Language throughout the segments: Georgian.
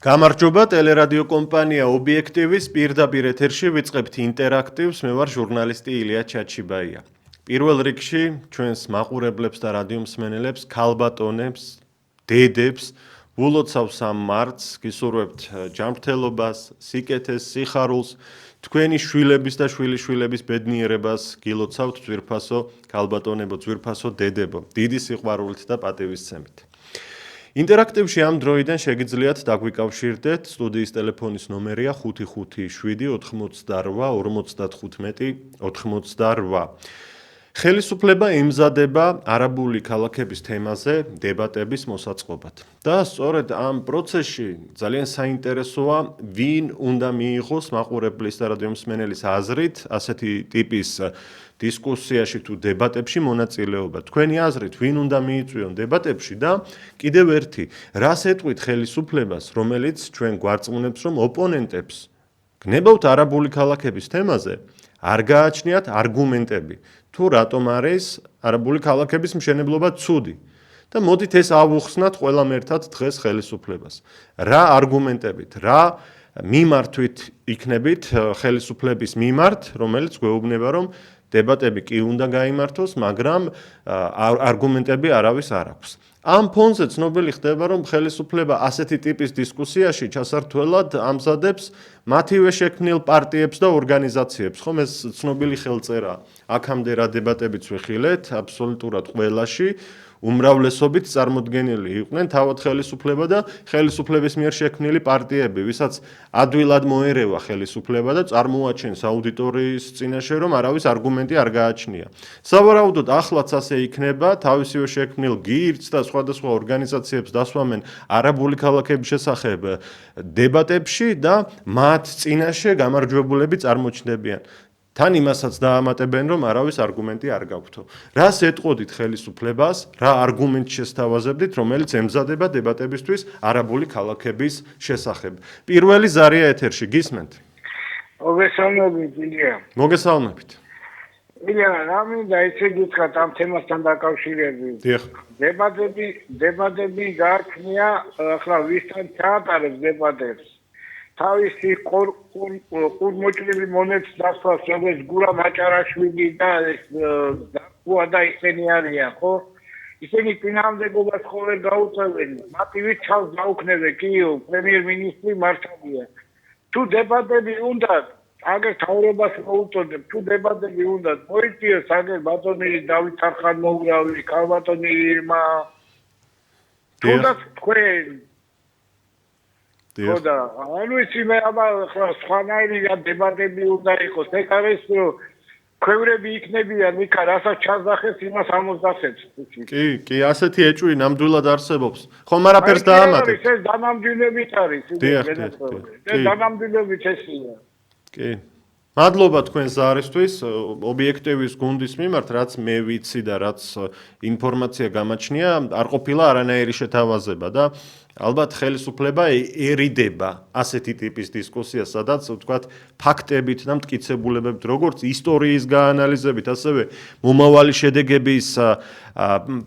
გამარჯობა, ტელერადიო კომპანია ობიექტივის პირდაპირ ეთერში ვიწყებთ ინტერაქტივს, მე ვარ ჟურნალისტი ილია ჩაჩიბაია. პირველ რიგში ჩვენს მაყურებლებს და რადიომსმენელებს, ქალბატონებს, დედებს, ულოცავს ამ მარტს, გისურვებთ ჯანმრთელობას, სიკეთეს, სიხარულს, თქვენი შვილების და შვილიშვილების ბედნიერებას გილოცავთ ძვირფასო ქალბატონებო, ძვირფასო დედებო, დიდი სიყვარულით და პატივისცემით. ინტერაქტივში ამ დროიდან შეგიძლიათ დაგვიკავშირდეთ, სტუდიის ტელეფონის ნომერია 557 88 55 88. ხელისუფლება ემზადება არაბული ქალაქების თემაზე დებატების მოსაწყობად. და სწორედ ამ პროცესში ძალიან საინტერესოა, ვინ უნდა მიიღოს მაყურებლის და რადიომსმენელის აზრით ასეთი ტიპის დისკუსიაში თუ დებატებში მონაწილეობა. თქვენი აზრით, ვინ უნდა მიიწვიონ დებატებში და კიდევ ერთი, რას ეტყვით ხელისუფლებას, რომელიც ჩვენ გვარწმუნებს, რომ ოპონენტებს გნებავთ არაბული ქალაქების თემაზე, არ გააჩნიათ არგუმენტები, თუ რატომ არის არაბული ქალაქების მშენებლობა ცუდი. და მოდით ეს ავუხსნათ ყველამ ერთად დღეს ხელისუფლებას. რა არგუმენტებით, რა მიმართვით იქნებით ხელისუფლების მიმართ, რომელიც გვეუბნება, რომ დებატები კი უნდა გაიმართოს, მაგრამ არგუმენტები არავის არ აქვს. ამ ფონზე ცნობილი ხდება, რომ ხელისუფლება ასეთი ტიპის დისკუსიაში ჩასართვლად ამზადებს მათივე შექმნილ პარტიებს და ორგანიზაციებს. ხომ ეს ცნობილი ხელწერა. აქამდე რა დებატებიც ვიხილეთ, აბსოლუტურად ყველაში უმრავლესობით წარმოდგენილი იყვნენ თავად ხელისუფლება და ხელისუფლების მიერ შექმნილი პარტიები, ვისაც ადვილად მოერევა ხელისუფლება და წარმოაჩენს აუდიტორიის წინაშე, რომ არავის არგუმენტი არ გააჩნია. სავარაუდოდ ახლაც ასე იქნება, თავისივე შექმნილ გირდს და სხვადასხვა ორგანიზაციებს დასვამენ არაბული ქალაქების შესახებ დებატებში და მათ წინაშე გამარჯვებულები წარმოჩნდებიან. თან იმასაც დაამატებენ, რომ არავის არგუმენტი არ გაქვთო. რას ეტყოდით ხელისუფლებას, რა არგუმენტს შესთავაზებდით, რომელიც ემზადება დებატებისთვის არაბული ქალაქების შესახებ. პირველი ზარია ეთერში, გისმენთ? მოგესალმებით, ილია. მოგესალმებით. ილია, რა მინდა ესე გითხრათ ამ თემასთან დაკავშირებით. დიახ. დებატები გააჩნია, ახლა ვისთან ჩაატარებს დებატებს. თავისი ყურმოჭრილი მონეტის დასვას, როგორც გურამ აჭარაშვილი და დარქუა და ისინი არიან, ხო? ისინი წინააღმდეგობას ხოლმე გაუწევენ. მათი ვით ჩავს დაუქნებენ, კი, პრემიერ-მინისტრი მართალია. თუ დებატები უნდა, აგერ თავრობას მოუწოდებ, თუ დებატები უნდა, მოიწიოს აგერ ბატონი დავით არხანმოურავი, ქალბატონი ირმა. თუნდაც თქვენ ხოდა, ანუ იცი მე აბა სხვანაირი დებატები უნდა იყოს. ეგ არის რომ ქვევრები იქნებიან, იქა რასაც ჩასახეს, იმას ამოსახებს. კი, ასეთი ეჭვი ნამდვილად არსებობს. ხომ არაფერს დაამატებთ. ეს დანამდვილებით არის, დიახ. ეს დანამდვილებით ესია. კი. მადლობა თქვენ ზარისთვის, ობიექტივის გუნდის მიმართ, რაც მე ვიცი და რაც ინფორმაცია გამაჩნია, არ ყოფილა არანაირი შეთავაზება და ალბათ ხელისუფლება ერიდება ასეთი ტიპის დისკუსიას, სადაც ვთქვათ, ფაქტებით და მტკიცებულებებით, როგორც ისტორიის გაანალიზებით, ასევე მომავალი შედეგების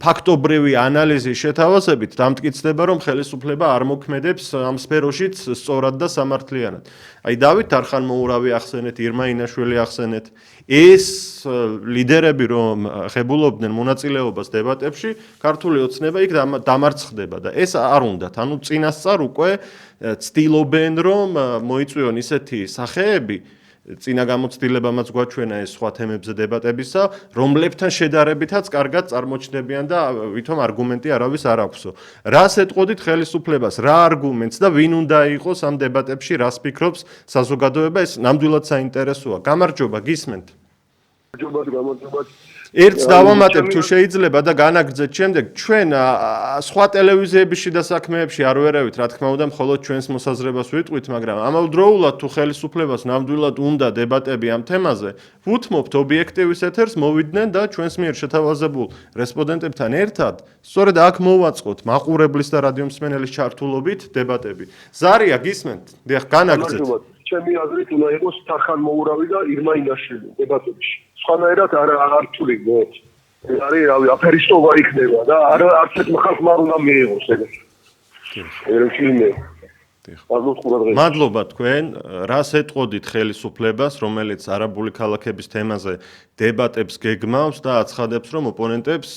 ფაქტობრივი ანალიზის შეთავაზებით, დამტკიცდება, რომ ხელისუფლება არ მოქმედებს ამ სფეროშიც სწორად და სამართლიანად. აი დავით არხანმოურავი ახსენეთ, ირმა ინაშვილი ახსენეთ, ეს ლიდერები რომ ხებულობდნენ მონაწილეობას დებატებში, ქართული ოცნება იქ დამარცხდება და ეს არ უნდათ. ანუ წინასწარ უკვე ცდილობენ, რომ მოიწვიონ ისეთი სახეები, წინა გამოცდილებამაც გვაჩვენა ეს სხვა თემებზე დებატებისა, რომლებთან შედარებითაც კარგად წარმოჩნდებიან და ვითომ არგუმენტი არავის არ აქვსო. რას ეტყოდით ხელისუფლებას, რა არგუმენტს და ვინ უნდა იყოს ამ დებატებში, რას ფიქრობს საზოგადოება, ეს ნამდვილად საინტერესოა. გამარჯობა, გისმენთ? გამარჯობა. ერთს დავამატებ თუ შეიძლება და განაგრძეთ შემდეგ ჩვენ სხვა ტელევიზიების შიდა საქმეებში არ ვერავით, რა თქმა უნდა, მხოლოდ ჩვენს მოსაზრებას ვიტყვით, მაგრამ ამავდროულად თუ ხელისუფლებას ნამდვილად უნდა დებატები ამ თემაზე, ვუთმობთ ობიექტივის ეთერს, მოვიდნენ და ჩვენს მიერ შეთავაზებულ რესპონდენტებთან ერთად, სწორედ აქ მოვაწყოთ მაყურებლის და რადიომსმენელის ჩართულობით დებატები. ზარია, გისმენთ? დიახ, განაგრძეთ. ჩემი აზრით უნდა იყოს არხანმოურავი და ირმა ინაშვილი დებატებში. სხვანაირად არ რთული მოხ. არის რავი, აფერისტობა იქნება და არც ერთ ხალხმა არ უნდა მიიღოს ეგეთ. ერჩინე. მადლობა თქვენ. რას ეტყოდით ხელისუფლებას, რომელიც არაბული ქალაქების თემაზე დებატებს გეგმავს და აცხადებს, რომ ოპონენტებს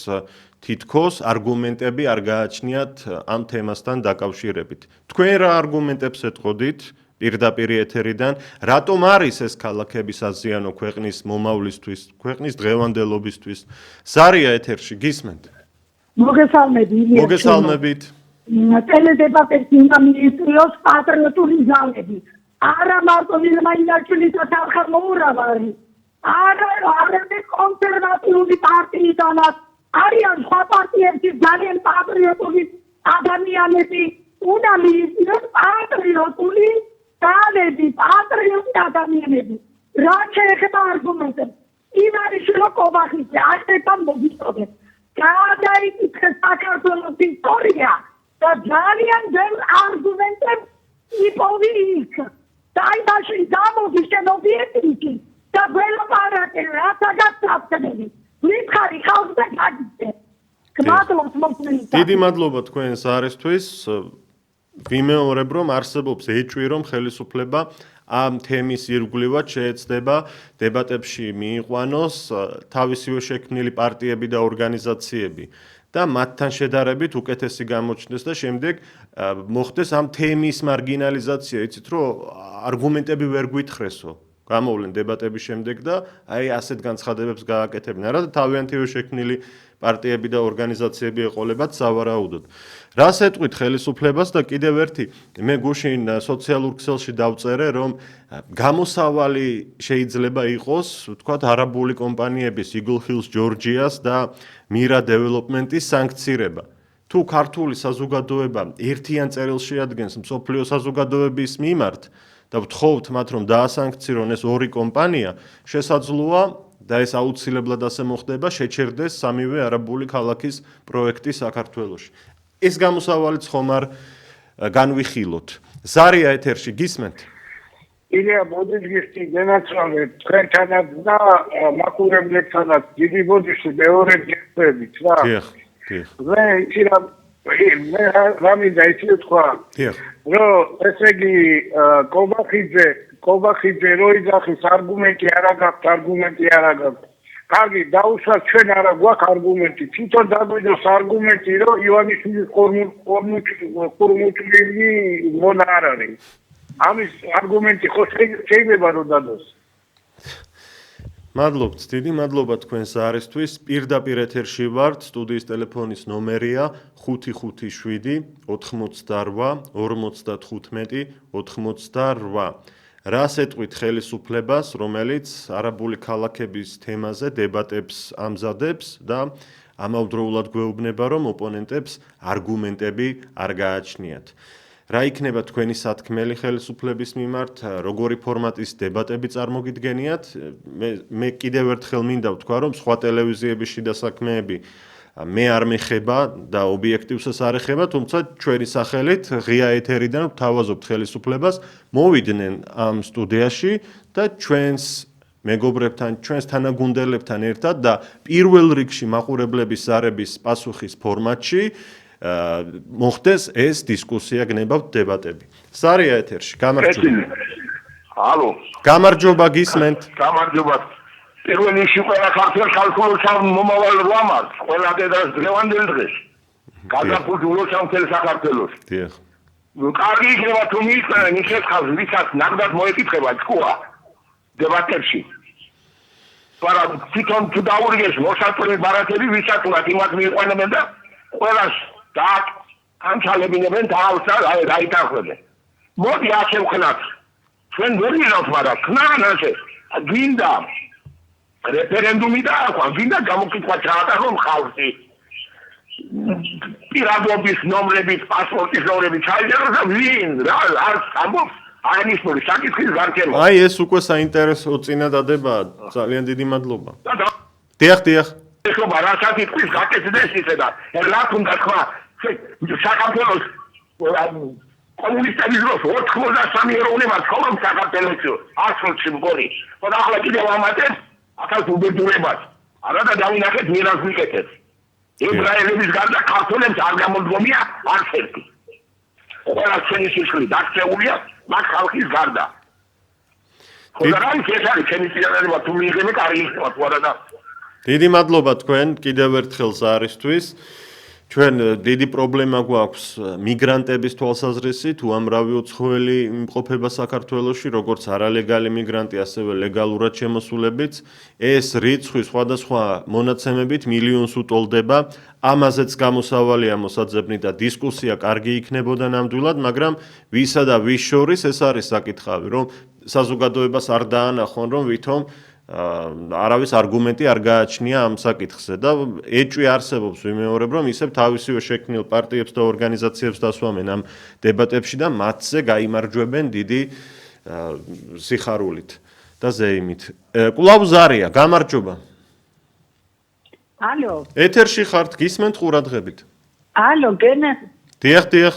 თითქოს არგუმენტები არ გააჩნიათ ამ თემასთან დაკავშირებით. თქვენ რა არგუმენტებს ეტყოდით პირდაპირ ეთერიდან, რატომ არის ეს ქალაქები საზიანო ქვეყნის მომავლისთვის, ქვეყნის დღევანდელობისთვის? ზარია ეთერში, გისმენთ? მოგესალმებით. ტელედებატებს უნდა მიიწვიოს პატრიოტული ძალები. არა მარტო ვილმაინაშვილის ახალმოურავი, არამედ კონსერვატიული პარტიიდანაც არიან სხვა პარტიების ძალიან პატრიოტული ადამიანები. უნდა მიიწვიოს პატრიოტული ძალები, პატრიოტული ადამიანები. რა შეეხება არგუმენტებს? იმარიშვილო კობახიძე, ახლა მოგიწოდეთ. გადაიკითხე საქართველოს ისტორია. და ძალიან ბევრ არგუმენტებს იპოვი იქ. დაიმაში გამოდი შენ ობიექტივი და ველაპარაკე რასაგან წავწდები. მითხარი ხალხს და გაგიწე. გმადლობთ მოწმენით. დიდი მადლობა თქვენ ზარისთვის. ვიმეორებ, რომ არსებობს ეჭვი, რომ ხელისუფლება ამ თემის ირგვლივად შეეცდება დებატებში მიიყვანოს თავისივე შექმნილი პარტიები და ორგანიზაციები. და მათთან შედარებით უკეთესი გამოჩნდეს და შემდეგ მოხდეს ამ თემის მარგინალიზაცია, იცით რომ არგუმენტები ვერ გვითხრესო. გამოვლენ დებატების შემდეგ და აი ასეთ განცხადებებს გააკეთებენ. არა და თავიანთივე შექმნილი პარტიები და ორგანიზაციები ეყოლებათ სავარაუდოდ. რას ეტყვით ხელისუფლებას და კიდევ ერთი მე გუშინ სოციალურ ქსელში დავწერე, რომ გამოსავალი შეიძლება იყოს, ვთქვათ, არაბული კომპანიების Eagle Hills Georgia's და Mira Development-ის სანქცირება. თუ ქართული საზოგადოება ერთიან წერილს შეადგენს მსოფლიო საზოგადოების მიმართ და ვთხოვთ მათ, რომ დაასანქცირონ ეს ორი კომპანია, შესაძლოა და ეს აუცილებლად ასე მოხდება, შეჩერდეს სამივე არაბული ქალაქის პროექტი საქართველოში. ეს გამოსავალიც ხომ არ განვიხილოთ. ზარია ეთერში, გისმენთ? ილია ბოდიშგისტი გენაცვალე თქვენთანაც და მაყურებლებთანაც დიდი ბოდიში მეორე გესწრებით რა. დიახ. მე მე რამინდა იცი თქვა. დიახ. რომ ესე იგი კობახიძე რო იძახის არგუმენტი არა გაქვს. კარგი, დაუშვათ ჩვენ არა გვაქვს არგუმენტი. თვითონ დაგვიდოს არგუმენტი, რომ ივანიშვილის ყურმუჭვილი მონა არ არის. ამის არგუმენტი ხო შეიძლება რომ დადოს. მადლობთ, დიდი მადლობა თქვენს არისთვის. პირდაპირ ეთერში ვართ, სტუდიის ტელეფონის ნომერია 557 88 55 88. რას ეტყვით ხელისუფლებას, რომელიც არაბული ქალაქების თემაზე დებატებს ამზადებს და ამავდროულად გვეუბნება, რომ ოპონენტებს არგუმენტები არ გააჩნიათ. რა იქნება თქვენი სათქმელი ხელისუფლების მიმართ, როგორი ფორმატის დებატები წარმოგიდგენიათ? მე კიდევ ერთხელ მინდა ვთქვა, რომ სხვა ტელევიზიების შიდა საქმეები მე არ მეხება და ობიექტივსაც არ ეხება, თუმცა ჩვენი სახელით ღია ეთერიდან ვთავაზობთ ხელისუფლებას, მოვიდნენ ამ სტუდიაში და ჩვენს მეგობრებთან, ჩვენს თანაგუნდელებთან ერთად და პირველ რიგში მაყურებლების ზარების პასუხის ფორმატში მოხდეს ეს დისკუსია, გნებავთ დებატები. ზარია ეთერში, გამარჯობა. ალო. გამარჯობა, გისმენთ? გამარჯობა. პირველ რიგში ყველა ქართველ ქალქულოს მომავალ რამართ, ყველა დედას დღევანდელ დღეს. გაგაფუძულოს ამ თელ საქართველოს. დიახ. კარგი იქნება თუ მიიწევენ ისეთ ხალხს, ვისაც ნაკდად მოეკითხება ჭკუა დებატებში. მაგრამ თვითონ თუ დაურიგეს მოსაწვევი ბარათები, ვისაც უნდა იმათ მიიყვანებენ და ყველას და განჩალებინებენ თავს და იტახებენ. მოდი ასე ვხნათ. ჩვენ ვერ ვიღავთ, მაგრამ ხნან ასე. გინდა რეფერენდუმი და გინდა გამოკითხვა ჩაატარონ ხალხი. პირადობის ნომრებით, პასპორტის ნომრებით ჩაიწეროს და ვინ რა არ ამბობს აინიშნული საკითხის გარკვევა. აი ეს უკვე საინტერესო წინადადებაა. ძალიან დიდი მადლობა. დიახ. ეხლა რასაც იტყვის გაკეთდეს ისე და რა თუნდა თქვა საქართველოს კომუნისტების დროს 83 ეროვნება ცხოვრობ საქართველოში 100-ში მგონი. და ახლა კიდევ ამატებს ახალ უბედურებას. არა და დავინახეთ მირას ვიკეთებს. ებრაელების გარდა ქართველებს არ გამოდგომია არც ერთი. ყველა ჩვენი სისხლი დაქცეულია მაგ ხალხის გარდა. ხოდა რა ის არის ჩვენი წინააღმდეგ თუ მიიღებენ კარი იქნება თუ არა და დიდი მადლობა თქვენ კიდევ ერთხელ ზარისთვის. ჩვენ დიდი პრობლემა გვაქვს მიგრანტების თვალსაზრისით, უამრავი უცხოელი იმყოფება საქართველოში, როგორც არალეგალი მიგრანტი, ასევე ლეგალურად შემოსულებიც. ეს რიცხვი სხვადასხვა მონაცემებით მილიონს უტოლდება. ამაზეც გამოსავალია მოსაძებნი და დისკუსია კარგი იქნებოდა ნამდვილად, მაგრამ ვისა და ვის შორის ეს არის საკითხავი, რომ საზოგადოებას არ დაანახონ, რომ ვითომ არავის არგუმენტი არ გააჩნია ამ საკითხზე და ეჭვი არსებობს ვიმეორებ რომ ისევ თავისივე შექმნილ პარტიებს და ორგანიზაციებს დასვამენ ამ დებატებში და მათზე გაიმარჯვებენ დიდი სიხარულით და ზეიმით. კვლავ ზარია, გამარჯობა. ალო. ეთერში ხართ, გისმენთ ყურადღებით. ალო, გენა. დიახ.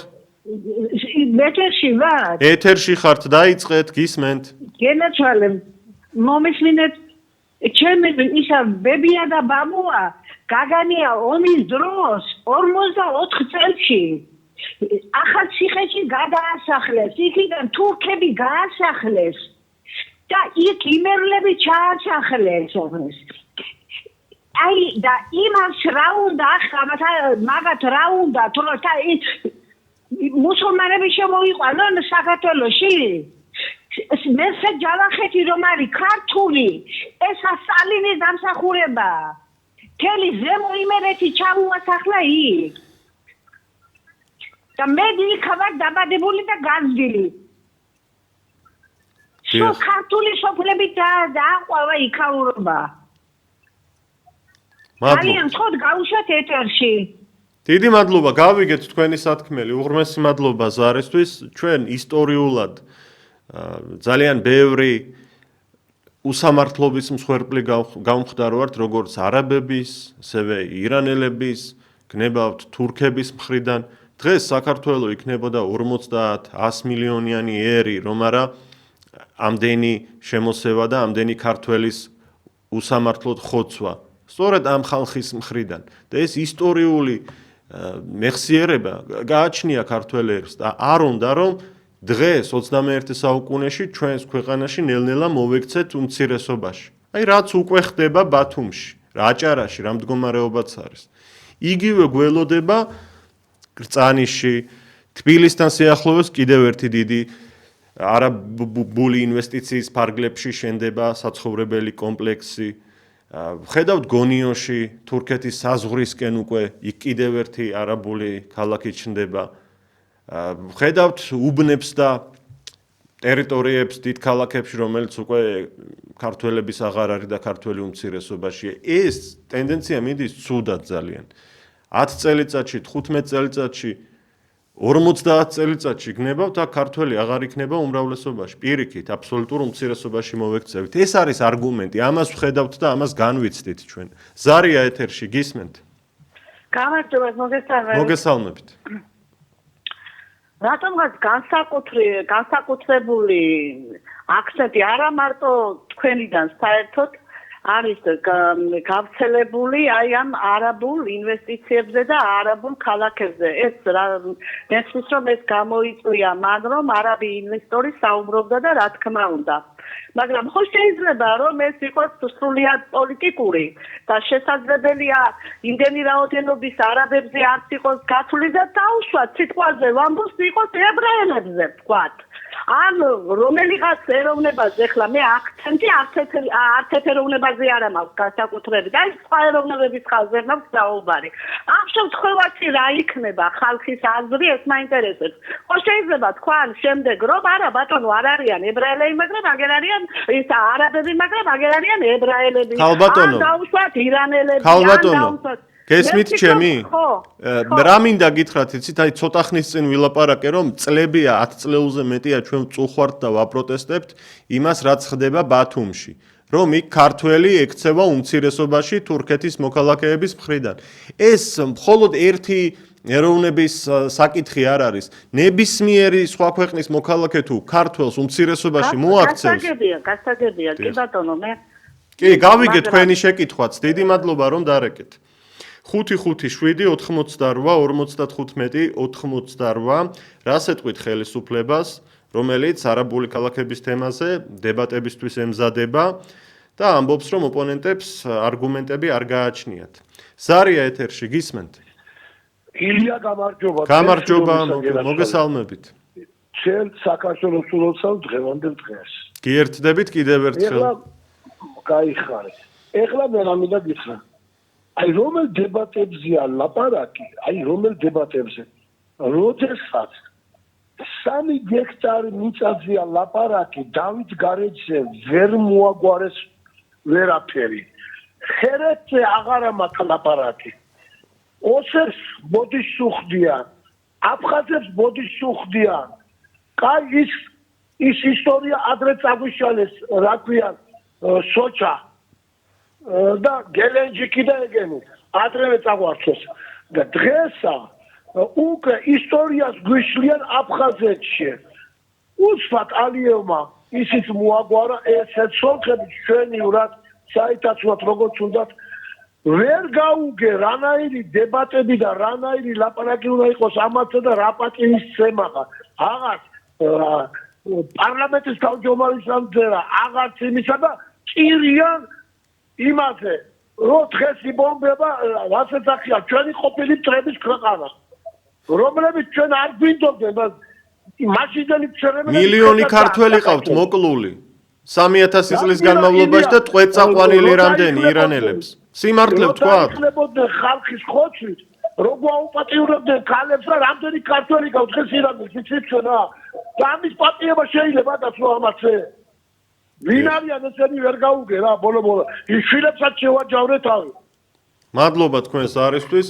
ეთერში ვარ. ეთერში ხართ, დაიწყეთ, გისმენთ. გენაცვალე მომისმინეთ ჩემი ისა ბებია და ბაბუა გაგანია ომის დროს 44 წელში ახალ ციხეში გადაასახლეს იქიდან თურქები გაასახლეს და იქ იმერლები ჩაასახლეს აი და იმას რა უნდა ახლა მაგათ რა უნდა თუ მუსულმანები შემოიყვანონ საქართველოში მესე ჯავახეთი რომ არის ქართული ეს სტალინის დამსახურება თელი ზემო იმერეთი ჩამოასახლა იქ და მე იქავარ დაბადებული და განძილი სულ ქართული სოფლები დააყვავა იქაურობა ძალიან ხოდ გავუშვათ ეთერში დიდი მადლობა გავიგეთ თქვენი სათქმელი უღრმესი მადლობა ზარისთვის ჩვენ ისტორიულად ძალიან ბევრი უსამართლობის მსხვერპლი გავმხდარვართ როგორც არაბების, ასევე ირანელების, გნებავთ თურქების მხრიდან. დღეს საქართველო იქნებოდა 50-100 მილიონიანი ერი, რომ არა ამდენი შემოსევა და ამდენი ქართველის უსამართლოდ ხოცვა. სწორედ ამ ხალხის მხრიდან. და ეს ისტორიული მეხსიერება გააჩნია ქართველებს და არ უნდა რომ დღეს 21 საუკუნეში ჩვენს ქვეყანაში ნელ-ნელა მოვექცეთ უმცირესობაში. აი რაც უკვე ხდება ბათუმში, აჭარაში, რა მდგომარეობაც არის. იგივე გველოდება კრწანიში, თბილისთან სიახლოვეს კიდევ ერთი დიდი არაბული ინვესტიციის ფარგლებში შენდება საცხოვრებელი კომპლექსი. ხედავთ გონიოში, თურქეთის საზღვრისკენ უკვე იქ კიდევ ერთი არაბული ქალაქი ჩნდება. ხედავთ უბნებს და ტერიტორიებს დიდ ქალაქებში, რომელიც უკვე ქართველების აღარ არის და ქართველი უმცირესობაშია. ეს ტენდენცია მიდის ცუდად ძალიან. 10 წელიწადში, 15 წელიწადში, 50 წელიწადში გნებავთ აქ ქართველი აღარ იქნება უმრავლესობაში. პირიქით, აბსოლუტურ უმცირესობაში მოვექცევით. ეს არის არგუმენტი, ამას ვხედავთ და ამას განვიცდით ჩვენ. ზარია ეთერში, გისმენთ? გამარჯობა, მოგესალმებით. რატომღაც განსაკუთრებული აქცენტი არა მარტო თქვენიდან საერთოდ არის გავრცელებული აი ამ არაბულ ინვესტიციებზე და არაბულ ქალაქებზე. ეს მესმის რომ ეს გამოიწვია მან რომ არაბი ინვესტორი საუბრობდა და რა თქმა უნდა. მაგრამ ხო შეიძლება რომ ეს იყოს სრულიად პოლიტიკური და შესაძლებელია იმდენი რაოდენობის არაბებზე არც იყოს გათვლილი და დაუშვათ სიტყვაზე ვამბობს იყოს ებრაელებზე ვთქვათ. ან რომელიღაც ეროვნებაზე ახლა მე აქცენტი არც ერთ ეროვნებაზე არ მაქვს განსაკუთრებით. აი სხვა ეროვნებების ხალხზე მაქვს საუბარი. ამ შემთხვევაში რა იქნება ხალხის აზრი ეს მაინტერესებს. ხო შეიძლება თქვან შემდეგ რომ არა ბატონო არ არიან ებრაელები მაგრამ აგერ არიან ის არაბები მაგრამ აგერ არიან ებრაელები. ან დაუშვათ ირანელები ან დაუშვათ გესმით ჩემი? რა მინდა გითხრათ, იცით, აი ცოტა ხნის წინ ვილაპარაკე, რომ წლებია 10 წლეულზე მეტია ჩვენ ვწუხვართ და ვაპროტესტებთ იმას, რაც ხდება ბათუმში. რომ იქ ქართველი ექცევა უმცირესობაში თურქეთის მოქალაქეების მხრიდან. ეს მხოლოდ ერთი ეროვნების საკითხი არ არის. ნებისმიერი სხვა ქვეყნის მოქალაქე თუ ქართველს უმცირესობაში მოაქცევს. გასაგებია, კი ბატონო, მე. კი, გავიგე თქვენი შეკითხვაც. დიდი მადლობა რომ დარეკეთ. 5-5-7-88-55 88 რას ეთყვით ხელისუფლებას, რომელიც არაბული ქალაქების თემაზე დებატებისთვის ემზადება და ამბობს, რომ ოპონენტებს არგუმენტები არ გააჩნიათ. ზარია ეთერში გისმენთ? ილია გამარჯობა. გამარჯობა, მოგესალმებით. ჩემ საქართველოს სულოცავ დღევანდელ დღეს. გიერთდებით კიდევ ერთხელ. ეხლა გაიხარე. ეხლა მე რამედა გითხრა. აი რომელ დებატებზეა ლაპარაკი, აი რომელ დებატებზე. როდესაც 3 გექტარი მიწაზეა ლაპარაკი, დავით გარეჯზე ვერ მოაგვარეს ვერაფერი. ხერეთზე აღარა მაქვს ლაპარაკი. ოსებს ბოდიშ სუხდიან, აფხაზებს ბოდიშ სუხდიან. კაი ის ისტორია ადრე წაგვიშალეს, რა ქვია, სოჩა და გელენჯიკი და ეგენი. ადრევე წაგვარჩეს. და დღესა უკვე ისტორიას გვიშლიან აფხაზეთში. უსვათ ალიევმა ისიც მოაგვარა ესეც სოლხები ჩვენი ვრად საიტაცვათ როგორც უნდათ ვერ გაუგე რანაირი დებატები და რანაირი ლაპარაკი უნდა იყოს ამაზე და რა პატივის ცემაა. აღარ პარლამენტის თავმჯდომარის ამძერა, აღარც იმისა და ჭირიან იმაზე, რომ დღეს იბომბება რასაც ახია ჩვენი ყოფილი მტრების ქვეყანა. რომლებიც ჩვენ არ გვინდობდნენ და მაშინდელი მცერემელი მილიონი ქართველი ყავთ მოკლული 3000 წლის განმავლობაში და ტყვედ წაყვანილი რამდენი ირანელებს. სიმართლე ვთქვათ? ხლებოდნენ ხალხის ხოცვით, რო გვაუპატიურებდნენ ქალებს და რამდენი ქართველი ყავთ დღეს ირანის ვიცით ჩვენა? და ამის პატიება შეიძლება დაცვა ამაზე. ვინ არიან ესენი ვერ გაუგე რა ბოლო-ბოლო. ის შვილებსაც შევაჯავრე თავი. მადლობა თქვენს არისთვის.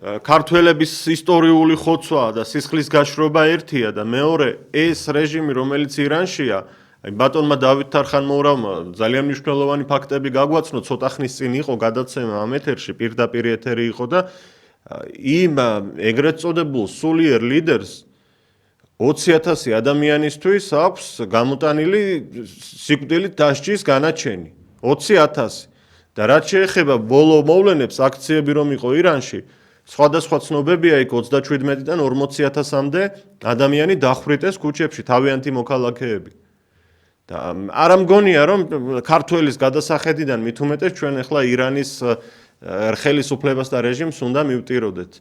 ქართველების ისტორიული ხოცვა და სისხლის გაშრობა ერთია და მეორე ეს რეჟიმი რომელიც ირანშია აი ბატონმა დავით თარხანმოურავმა ძალიან მნიშვნელოვანი ფაქტები გაგვაცნო ცოტა ხნის წინ იყო გადაცემა ამ ეთერში პირდაპირ ეთერი იყო და იმ ეგრეთ წოდებულ სულიერ ლიდერს 20000 ადამიანისთვის აქვს გამოტანილი სიკვდილით დასჯის განაჩენი 20000 და რაც შეეხება ბოლო მოვლენებს აქციები რომ იყო ირანში სხვადასხვა ცნობებია იქ 37-დან 40000-მდე ადამიანი დახვრიტეს ქუჩებში თავიანთი მოქალაქეები. და არ მგონია რომ ქართველის გადასახედიდან მით უმეტეს ჩვენ ახლა ირანის ხელისუფლებას და რეჟიმს უნდა მივტიროდეთ.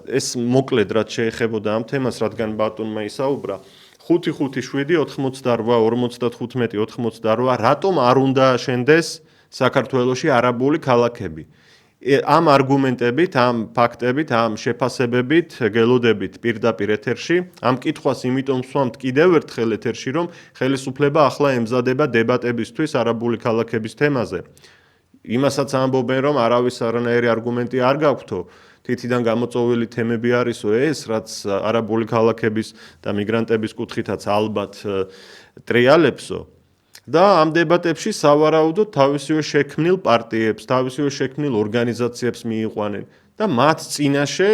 ეს მოკლედ რაც შეეხებოდა ამ თემას, რადგან ბატონმა ისაუბრა 5-5-7-88-95-88 რატომ არ უნდა შენდეს საქართველოში არაბული ქალაქები? ამ არგუმენტებით, ამ ფაქტებით, ამ შეფასებებით, გელოდებით პირდაპირ ეთერში, ამ კითხვას იმიტომ ვსვამთ კიდევ ერთხელ ეთერში, რომ ხელისუფლება ახლა ემზადება დებატებისთვის არაბული ქალაქების თემაზე. იმასაც ამბობენ, რომ არავის არანაირი არგუმენტი არ გაქვთო, თითიდან გამოწვეული თემები არისო ეს, რაც არაბული ქალაქების და მიგრანტების კუთხითაც ალბათ ტრიალებსო. და ამ დებატებში სავარაუდოდ თავისივე შექმნილ პარტიებს, თავისივე შექმნილ ორგანიზაციებს მიიყვანენ და მათ წინაშე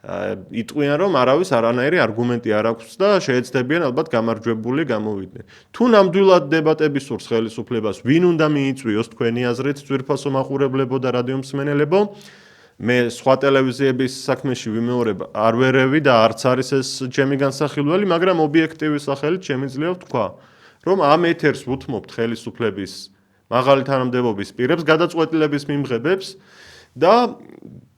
იტყვიან, რომ არავის არანაირი არგუმენტი არ აქვს და შეეცდებიან ალბათ გამარჯვებული გამოვიდნენ. თუ ნამდვილად დებატები სურს ხელისუფლებას, ვინ უნდა მიიწვიოს თქვენი აზრით, ძვირფასო მაყურებლებო და რადიო მსმენელებო? მე სხვა ტელევიზიების საქმეში ვიმეორებ არ ვერევი და არც არის ეს ჩემი განსახილველი, მაგრამ ობიექტივის სახელით შემიძლია ვთქვა. რომ ამ ეთერს ვუთმობთ ხელისუფლების მაღალი თანამდებობის პირებს, გადაწყვეტილების მიმღებებს და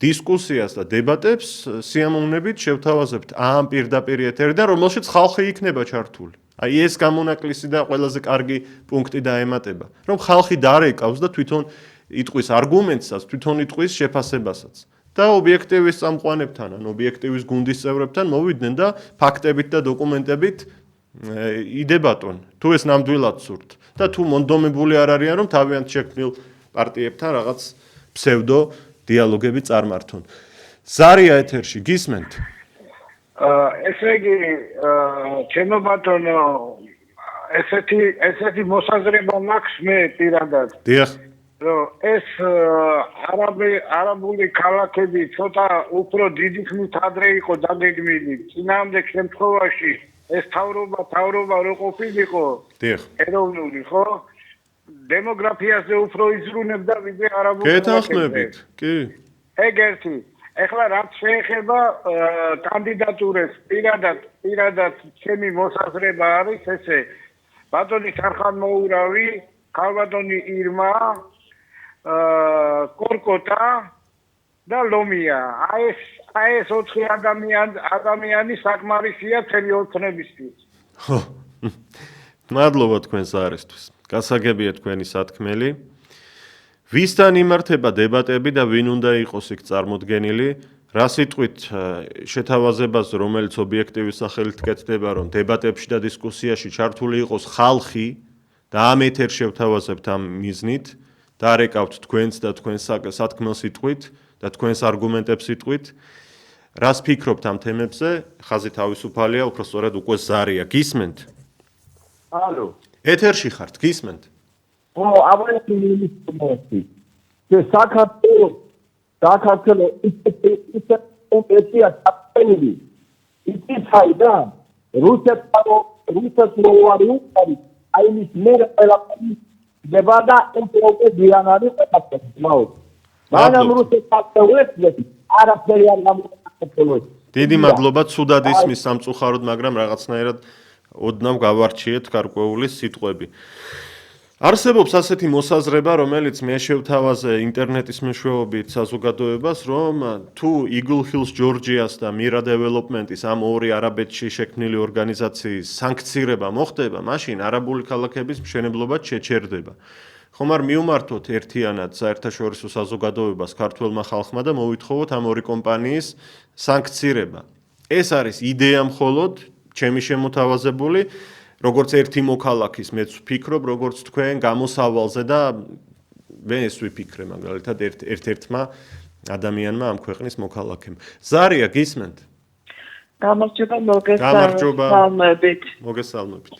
დისკუსიას და დებატებს სიამოვნებით შევთავაზებთ ამ პირდაპირ ეთერიდან, რომელშიც ხალხი იქნება ჩართული. აი ეს გამონაკლისი და ყველაზე კარგი პუნქტი დაემატება, რომ ხალხი დარეკავს და თვითონ იტყვის არგუმენტსაც, თვითონ იტყვის შეფასებასაც. და ობიექტივის წამყვანებთან, ან ობიექტივის გუნდის წევრებთან მოვიდნენ და ფაქტებით და დოკუმენტებით იდებატონ, თუ ეს ნამდვილად სურთ და თუ მონდომებული არ არიან, რომ თავიანთ შექმნილ პარტიებთან რაღაც ფსევდო დიალოგები წარმართონ. ზარია ეთერში გისმენთ? ესე იგი, ჩემო ბატონო, ესეთი მოსაზრება მაქვს მე პირადად. დიახ. რომ ეს არაბული ქალაქები ცოტა უფრო დიდი ხნით ადრე იყო დაგეგმილი. წინააღმდეგ შემთხვევაში ეს თავრობა რო ყოფილიყო ეროვნული, ხო? დემოგრაფიაზე უფრო იზრუნებდა ვიდრე არაბულ გეთანხმებით, კი. ეგ ერთი. ეხლა რაც შეეხება კანდიდატურებს, პირადად ჩემი მოსაზრება არის ესე. ბატონი სარხანმოურავი, ქალბატონი ირმა, კორკოტა და ლომია. აი ეს 4 ადამიანი საკმარისია მთელი ოცნებისთვის. ხო. მადლობა თქვენს არისთვის. გასაგებია თქვენი სათქმელი. ვისთან იმართება დებატები და ვინ უნდა იყოს იქ წარმოდგენილი? რა სიტყვით შეთავაზებას, რომელიც ობიექტივის სახელით კეთდება, რომ დებატებში და დისკუსიაში ჩართული იყოს ხალხი და ამ ეთერს შევთავაზებთ ამ მიზნით, დარეკავთ თქვენს და თქვენს სათქმელ სიტყვით და თქვენს არგუმენტებს სიტყვით. რას ფიქრობთ ამ თემებზე? ხაზი თავისუფალია, უფრო სწორედ უკვე ზარია. გისმენთ? ალო. ეთერში ხართ, გისმენთ? ო, აბანეთი მინისტრი. საქართველოს ისეთი კომპეტენცია წაწერილი. იცით საიდან? რუსეთს მოუარი უკარი, აი მის მე ყველაფერი დება და ევროპე დიანარი ყველაფერი. მაგრამ რუსეთს აწეულებს არაფერი არ გამოგაკეთებულა. დიდი მადლობა, ცუდად ისმის სამწუხაროდ, მაგრამ რაღაცნაირად ოდნავ გავარჩიეთ გარკვეული სიტყვები. არსებობს ასეთი მოსაზრება, რომელიც მე შევთავაზე ინტერნეტის მეშვეობით საზოგადოებას, რომ თუ Eagle Hills Georgia-ს და Mira Development-ის ამ ორი არაბეთში შექმნილი ორგანიზაციის სანქცირება მოხდება, მაშინ არაბული ქალაქების მშენებლობა შეჩერდება. ხომ არ მიუმართოთ ერთიანად საერთაშორისო საზოგადოებას ქართველმა ხალხმა და მოვითხოვოთ ამ ორი კომპანიის სანქცირება. ეს არის იდეა მხოლოდ, ჩემი შემოთავაზებული, როგორც ერთი მოქალაქის მეც ვფიქრობ, როგორც თქვენ გამოსავალზე და მე ეს ვიფიქრე, მაგალითად ერთ-ერთმა ადამიანმა ამ ქვეყნის მოქალაქემ. ზარია, გისმენთ? გამარჯობა, მოგესალმებით. მოგესალმებით.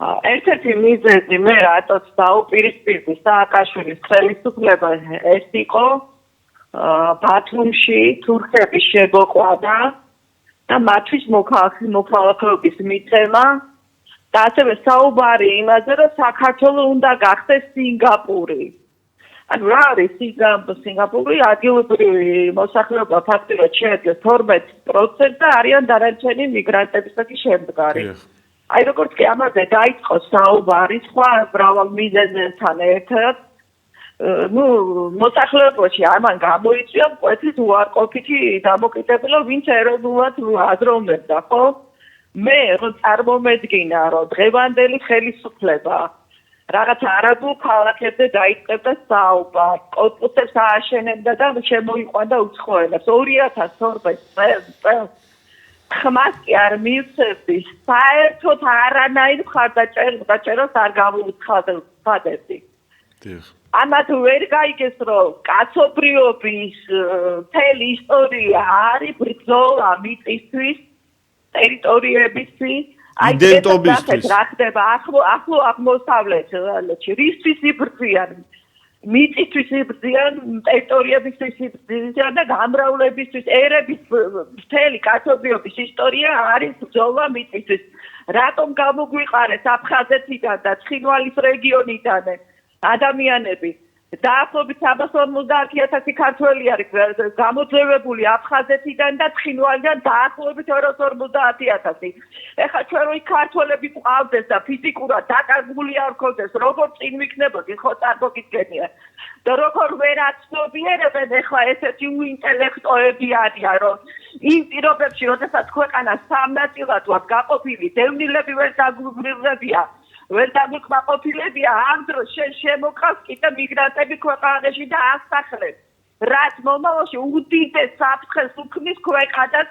ერთ-ერთი მიზეზი მე რატოც დაუპირისპირდი სააკაშვილის ხელისუფლება ეს იყო ბათუმში თურქების შეგოყვანა და მათთვის მოქალაქეობის მიცემა და ასევე საუბარი იმაზე, რომ საქართველოს უნდა გახდეს სინგაპური. ანუ რა არის სინგაპური? ადგილობრივი მოსახლეობა ფაქტობრივად შეადგენს 12% და არიან დანარჩენი მიგრანტებისათვის შემდგარი. აი როგორც კი ამაზე დაიწყო საუბარი სხვა მრავალ მიზეზთან ერთად, მოსახლეობაში ამან გამოიწვია მკვეთრი უარყოფითი დამოკიდებულება, ვინც ეროვნულად აზროვნებდა, ხო? მე რომ წარმომედგინა, რომ დღევანდელი ხელისუფლება რაღაც არაბულ ქალაქებზე დაიწყებდა საუბარს, კორპუსებს ააშენებდა და შემოიყვანდა უცხოელებს 2012 წელს. ხმას კი არ მივცემდი, საერთოდ არანაირ მხარდაჭერას არ გამოვცხადებდი. ამათ ვერ გაიგეს, რომ კაცობრიობის მთელი ისტორია არის ბრძოლა მიწისთვის, ტერიტორიებისთვის, იდენტობისთვის. რა ხდება ახლო აღმოსავლეთში, რისთვის იბრძვიან? მიწისთვის იბრძვიან, ტერიტორიებისთვის იბრძვიან და გამრავლებისთვის, ერების მთელი კაცობრიობის ისტორია არის ბრძოლა მიწისთვის. რატომ გამოგვიყარეს აფხაზეთიდან და ცხინვალის რეგიონიდან ადამიანები? დაახლოებით 350,000 ქართველი არის გამოძევებული აფხაზეთიდან და ცხინვალიდან დაახლოებით 250,000. ეხლა ჩვენ რო ქართველები ყავდეს და ფიზიკურად დაკარგული არ ქონდეს, როგორ წინ ვიქნებოდი, ხო წარმოგიდგენია. და როგორ ვერ აცნობიერებენ ეხლა ესეთი უინტელექტოები არიან, რომ იმ პირობებში, როდესაც ქვეყანა სამნაწილად ვართ გაყოფილი, დევნილები ვერ დაგვირგვინებია. ვერ დაგვიკმაყოფილებია ამ დროს შემოყავს კიდე მიგრანტები ქვეყანაში და ასახლებს. რაც მომავალში უდიდეს საფრთხეს უქმნის ქვეყანას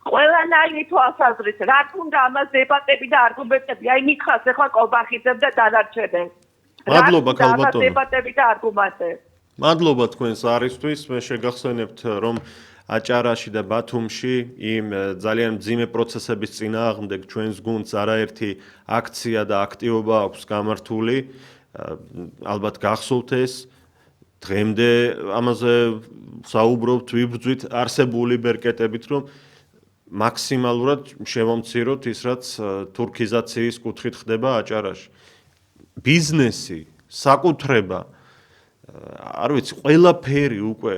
ყველანაირი თვალსაზრისით. რა თქმა ამას დებატები და არგუმენტები. აი მიქხას ახლა კობახიძემ და დანარჩენებს. მადლობა ქალბატონო. დებატები და არგუმენტები. მადლობა თქვენს არისთვის. მე შეგახსენებთ, რომ აჭარაში და ბათუმში იმ ძალიან მძიმე პროცესების წინააღმდეგ ჩვენს გუნდს არაერთი აქცია და აქტივობა აქვს გამართული. ალბათ გახსოვთ ეს. დღემდე ამაზე საუბრობთ, ვიბრძვით არსებული ბერკეტებით, რომ მაქსიმალურად შევამციროთ ის, რაც თურქიზაციის კუთხით ხდება აჭარაში. ბიზნესი, საკუთრება, არ ვიცი, ყველაფერი უკვე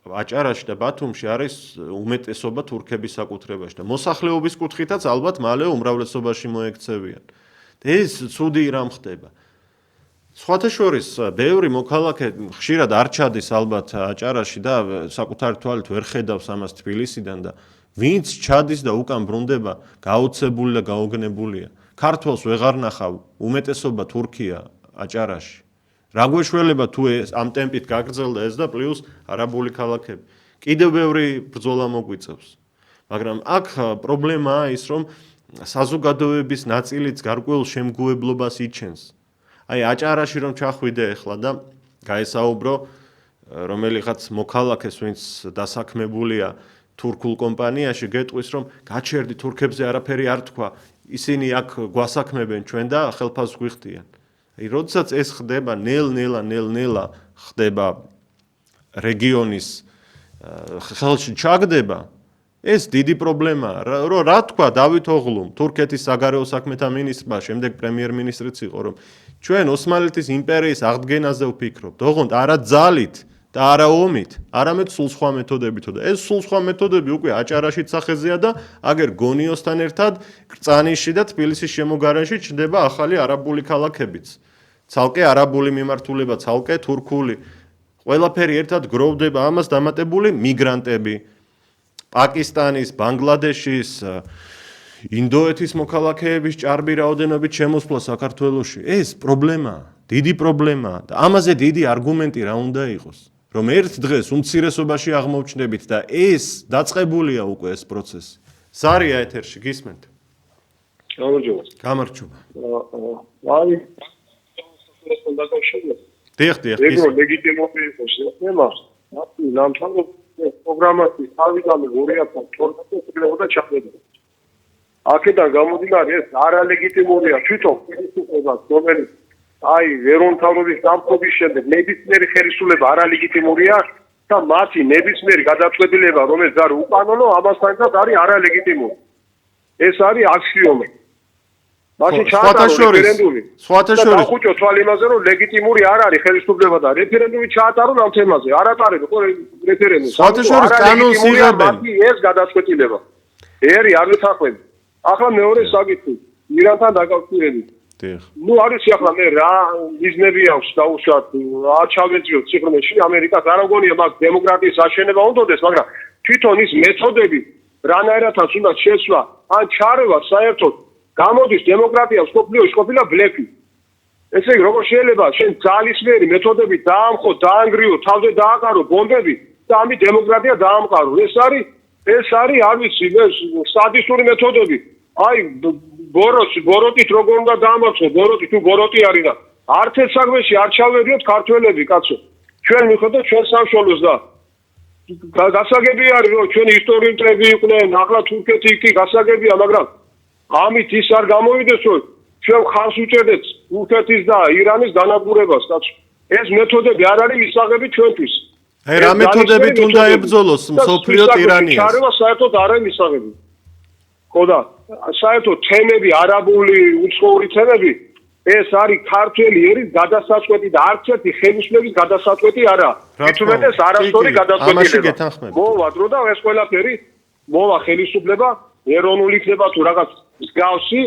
აჭარაში და ბათუმში არის უმეტესობა თურქების საკუთრებაში და მოსახლეობის კუთხითაც ალბათ მალე უმრავლესობაში მოექცევიან. ეს ცუდი რამ ხდება. სხვათა შორის, ბევრი მოქალაქე ხშირად არ ჩადის ალბათ აჭარაში და საკუთარი თვალით ვერ ხედავს ამას თბილისიდან და ვინც ჩადის და უკან ბრუნდება, გაოცებული და გაოგნებულია. ქართველს ვეღარ ნახავ, უმეტესობა თურქია აჭარაში. რა გვეშველება თუ ეს ამ ტემპით გაგრძელდა ეს და პლუს არაბული ქალაქები. კიდევ ბევრი ბრძოლა მოგვიწევს. მაგრამ აქ პრობლემაა ის, რომ საზოგადოების ნაწილიც გარკვეულ შემგუებლობას იჩენს. აი აჭარაში რომ ჩახვიდე ახლა და გაესაუბრო რომელიღაც მოქალაქეს, ვინც დასაქმებულია თურქულ კომპანიაში, გეტყვის რომ გაჩერდი თურქებზე არაფერი არ თქვა, ისინი აქ გვასაქმებენ ჩვენ და ხელფასს გვიხდიან. აი როდესაც ეს ხდება, ნელ-ნელა ხდება რეგიონის ხელში ჩაგდება, ეს დიდი პრობლემაა. რომ რა თქვა დავით ოღლუმ, თურქეთის საგარეო საქმეთა მინისტრმა, შემდეგ პრემიერ-მინისტრიც იყო, რომ ჩვენ ოსმალეთის იმპერიის აღდგენაზე ვფიქრობთ, ოღონდ არა ძალით და არა ომით, არამედ სულ სხვა მეთოდებითო და ეს სულ სხვა მეთოდები უკვე აჭარაშიც სახეზეა და აგერ გონიოსთან ერთად კრწანიში და თბილისის შემოგარენში ჩნდება ახალი არაბული ქალაქებიც. ცალკე არაბული მიმართულება, ცალკე თურქული. ყველაფერი ერთად გროვდება ამას დამატებული მიგრანტები. პაკისტანის, ბანგლადეშის, ინდოეთის მოქალაქეების ჭარბი რაოდენობით შემოსვლა საქართველოში. ეს პრობლემაა, დიდი პრობლემაა და ამაზე დიდი არგუმენტი რა უნდა იყოს. რომ ერთ დღეს უმცირესობაში აღმოჩნდებით და ეს დაწყებულია უკვე ეს პროცესი. ზარია ეთერში, გისმენთ? გამარჯობა. გამარჯობა. აი დიახ, ეგრო ლეგიტიმური იყო შეეხება. ნამდვილად პროგრამაში თავიდანვე 2012 წელს ჩაწერდა. აქედან გამომდინარე ეს არალეგიტიმურია თვითონ ხელისუფლებას, რომელიც აი ეროვნთავრობის დამხობის შემდეგ ნებისმიერი ხელისუფლება არალეგიტიმურია და მათი ნებისმიერი გადაწყვეტილება, რომელიც არის უკანონო, ამასთან ერთად არის არალეგიტიმური. ეს არის აქსიომა. მაშინ ჩაატარო რეფერენდუმი. სხვათა შორის დაახუჭო თვალ იმაზე, რომ ლეგიტიმური არ არის ხელისუფლება და რეფერენდუმი ჩაატარო ამ თემაზე. არ ატარებო რეფერენდუმს. სხვათა შორის კანონს იღებენ. ეს გადაწყვეტილება. ერი არ ვეთანხმები. ახლა მეორე საკითხი, ირანთან დაკავშირებით. დიახ. ნუ არის ახლა მე რა მიზნები აქვს დაუშვათ, არ ჩავეძიოთ სიღრმეში, ამერიკას არ გონია მაგ დემოკრატიის აშენება უნდადეს, მაგრამ თვითონ ის მეთოდები რანაირადაც უნდა შეცვლა, ან ჩარევა საერთოდ გამოდის დემოკრატიას ყოფილიყო ყოფილა ბლეფი. ესე იგი, როგორ შეიძლება შენ ძალისმიერი მეთოდები დაამხო, დაანგრიო, თავზე დააკარო ბომბები და ამით დემოკრატია დაამყარო. ეს არის, არ ვიცი, სადისტური მეთოდები. აი, ბოროტით როგორ უნდა დაამარცხო, ბოროტი თუ ბოროტი არის და არც ერთ საქმეში არ ჩავერიოთ ქართველები, კაცო. ჩვენ მიხედავთ ჩვენ სამშობლოს და გასაგები არის, რომ ჩვენი ისტორიული წლები იყვნენ, ახლა თურქეთი კი გასაგებია, მაგრამ ამით ის არ გამოვიდეს, რომ ჩვენ ხარს უჭერდეთ თურქეთის და ირანის განადგურებას, კაცო. ეს მეთოდები არ არის მისაღები ჩვენთვის. აი რა მეთოდებით უნდა ებრძოლოს მსოფლიო ტირანიას? ჩარევა საერთოდ არ არის მისაღები. ხო და საერთოდ თემები, არაბული, უცხოური თემები, ეს არის ქართველი ერის გადასაწყვეტი და არც ერთი ხელისუფლების გადასაწყვეტი არა. თვითონაც არასწორი გადაწყვეტილება. მოვა დრო და ეს ყველაფერი მოვა ხელისუფლება, ეროვნული იქნება თუ რაღაც მსგავსი,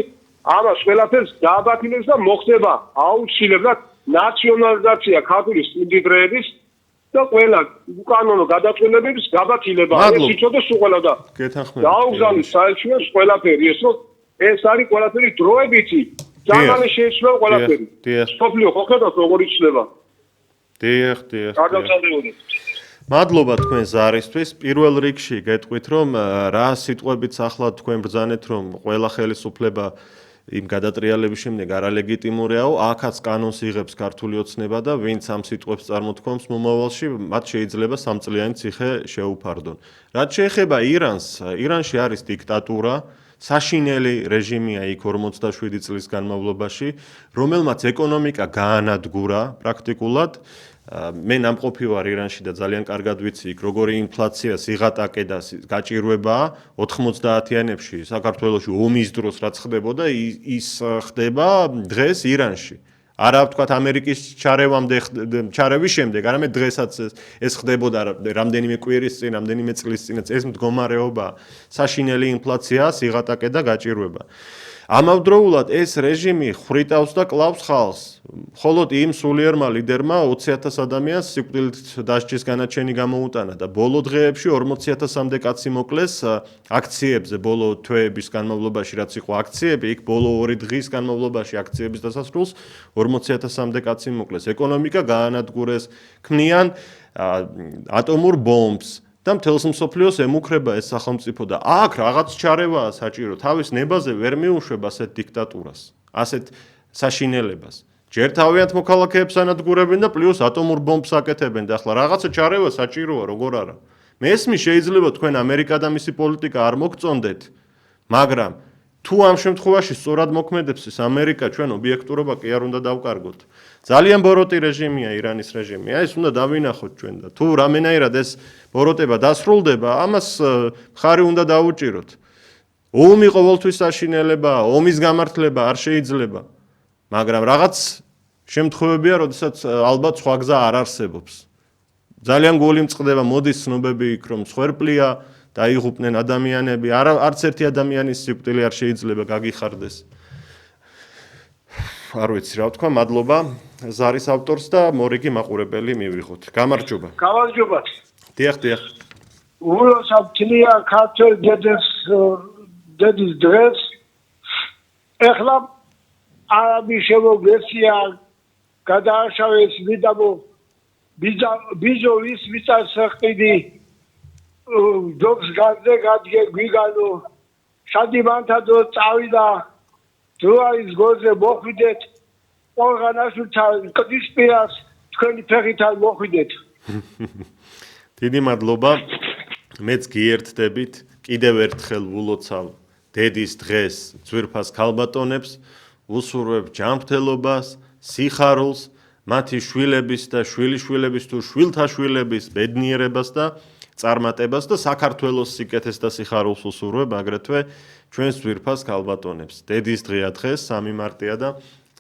ამას ყველაფერს დააბათილებს და მოხდება აუცილებლად ნაციონალიზაცია ქართული სიმდიდრეების და ყველა უკანონო გადაწყვეტილებების გაბათილება. ეს იცოდე სულ ყველა და დაუგზავნის საელჩოებს ყველაფერი ეს რომ ეს არის ყველაფერი დროებითი ძალიან შეიცვალა ყველაფერი. სოფლიო ხო ხედავთ როგორ იცვლება? დიახ. გადავწყვეტილებით. მადლობა თქვენ ზარისთვის. პირველ რიგში გეტყვით რომ რა სიტყვებით ახლა თქვენ ბრძანეთ რომ ყველა ხელისუფლება იმ გადატრიალების შემდეგ არალეგიტიმურიაო, აქაც კანონს იღებს ქართული ოცნება და ვინც ამ სიტყვებს წარმოთქვამს მომავალში, მათ შეიძლება 3 წლიანი ციხე შეუფარდონ. რაც შეეხება ირანს, ირანში არის დიქტატურა, საშინელი რეჟიმია იქ 47 წლის განმავლობაში, რომელმაც ეკონომიკა გაანადგურა პრაქტიკულად. მე ნამყოფი ვარ ირანში და ძალიან კარგად ვიცი იქ როგორი ინფლაცია, სიღატაკე და გაჭირვებაა 90-იანებში საქართველოში ომის დროს რაც ხდებოდა ის ხდება დღეს ირანში. არა ვთქვათ ამერიკის ჩარევის შემდეგ, არამედ დღესაც ეს ხდებოდა რამდენიმე კვირის წინ, რამდენიმე წლის წინაც ეს მდგომარეობა, საშინელი ინფლაცია, სიღატაკე და გაჭირვება. ამავდროულად ეს რეჟიმი ხრიტავს და კლავს ხალხს. მხოლოდ იმ სულიერმა ლიდერმა 20,000 ადამიანს სიკვდილით დასჯის განაჩენი გამოუტანა და ბოლო დღეებში 40,000-მდე კაცი მოკლეს აქციებზე, ბოლო თვეების განმავლობაში რაც იყო აქციები, იქ ბოლო 2 დღის განმავლობაში აქციების დასასრულს 40,000-მდე კაცი მოკლეს. ეკონომიკა გაანადგურეს, ქმნიან ატომურ ბომბს. და მთელს მსოფლიოს ემუქრება ეს სახელმწიფო და აქ რაღაც ჩარევაა საჭირო. თავის ნებაზე ვერ მიუშვებ ასეთ დიქტატურას, ასეთ საშინელებას. ჯერ თავიანთ მოქალაქეებს ანადგურებენ და პლუს ატომურ ბომბს აკეთებენ და ახლა რაღაცა ჩარევა საჭიროა, როგორ არა. მესმის შეიძლება თქვენ ამერიკა და მისი პოლიტიკა არ მოგწონდეთ, მაგრამ თუ ამ შემთხვევაში სწორად მოქმედებს ეს ამერიკა, ჩვენ ობიექტურობა კი არ უნდა დავკარგოთ. ძალიან ბოროტი რეჟიმია ირანის რეჟიმი. ეს უნდა დავინახოთ ჩვენ და თუ რამენაირად ეს ბოროტება დასრულდება, ამას ხარი უნდა დაუჭიროთ. ომი ყოველთვის საშინელებაა, ომის გამართლება არ შეიძლება. მაგრამ რაღაც შემთხვევებია, როდესაც ალბათ სხვა გზა არ არსებობს. ძალიან გული მწყდება, მოდის ცნობები იქ, რომ სვერპლია დაიღუპნენ ადამიანები, არც ერთი ადამიანის სიკვდილი არ შეიძლება გაგიხარდეს. არ ვიცი რა ვთქვა, მადლობა ზარის ავტორს და მორიგი მაყურებელი მივიღოთ. გამარჯობა. გამარჯობა. დიახ. ულოსაბთლია ქართულ დედის დღეს ეხლა არაბი შემოგესია გადააშავეს მიდამო ბიძოვის ვიცასყიდი ჯობს გაზზე გადგე გვიგანო შადიმანთადო წავიდა დროის გოზე მოხვიდეთ ორგანაშუთა კდისპირას თქვენი ფეხით არ მოხვიდეთ დიდი მადლობა მეც გიერთდებით კიდევ ერთხელ ვულოცავ დედის დღეს ძვირფას ქალბატონებს უსურვებ ჯანმრთელობას სიხარულს მათი შვილების და შვილიშვილების თუ შვილთა შვილების ბედნიერებას და წარმატებას და საქართველოს სიკეთეს და სიხარულს უსურვებ აგრეთვე ჩვენს ძვირფას ქალბატონებს. დედის დღეა დღეს 3 მარტია და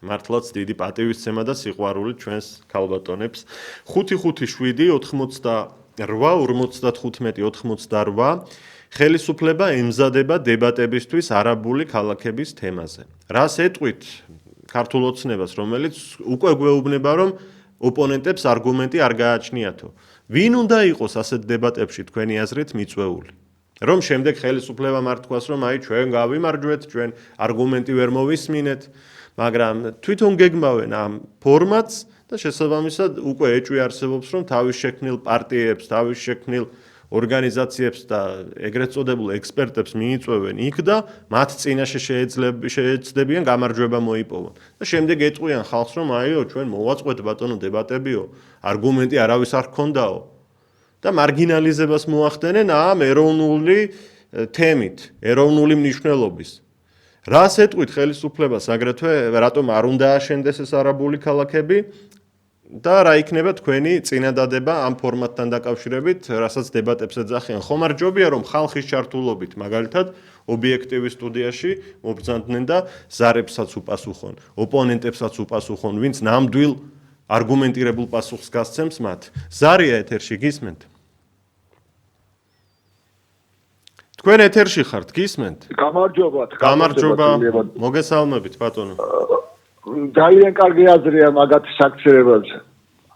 მართლაც დიდი პატივისცემა და სიყვარული ჩვენს ქალბატონებს. 557 88 88 ხელისუფლება ემზადება დებატებისთვის არაბული ქალაქების თემაზე. რას ეტყვით ქართულ ოცნებას, რომელიც უკვე გვეუბნება, რომ ოპონენტებს არგუმენტი არ გააჩნიათო. ვინ უნდა იყოს ასეთ დებატებში თქვენი აზრით მიწვეული? რომ შემდეგ ხელისუფლება მართქვას, რომ აი ჩვენ გავიმარჯვეთ, ჩვენ არგუმენტი ვერ მოვისმინეთ, მაგრამ თვითონ გეგმავენ ამ ფორმატს და შესაბამისად უკვე ეჭვი არსებობს, რომ თავის შექმნილ პარტიებს, თავის შექმნილ ორგანიზაციებს და ეგრეთ წოდებულ ექსპერტებს მიიწვევენ იქ და მათ წინაშე შეეცდებიან გამარჯვება მოიპოვონ. და შემდეგ ეტყვიან ხალხს, რომ აიო, ჩვენ მოვაწყვეთ ბატონო დებატებიო, არგუმენტი არავის არ ჰქონდაო. და მარგინალიზებას მოახდენენ ამ ეროვნული თემით, ეროვნული მნიშვნელობის. რას ეტყვით ხელისუფლებას აგრეთვე, რატომ არ უნდა აშენდეს ეს არაბული ქალაქები? და რა იქნება თქვენი წინადადება ამ ფორმატთან დაკავშირებით, რასაც დებატებს ეძახიან. ხომ არ ჯობია, რომ ხალხის ჩართულობით, მაგალითად, ობიექტივის სტუდიაში მობრძანდნენ და ზარებსაც უპასუხონ, ოპონენტებსაც უპასუხონ, ვინც ნამდვილ არგუმენტირებულ პასუხს გასცემს მათ. ზარია ეთერში გისმენთ? თქვენ ეთერში ხართ, გისმენთ? გამარჯობა. მოგესალმებით, ბატონო. ძალიან კარგი აზრია მაგათ საქციელებაზე.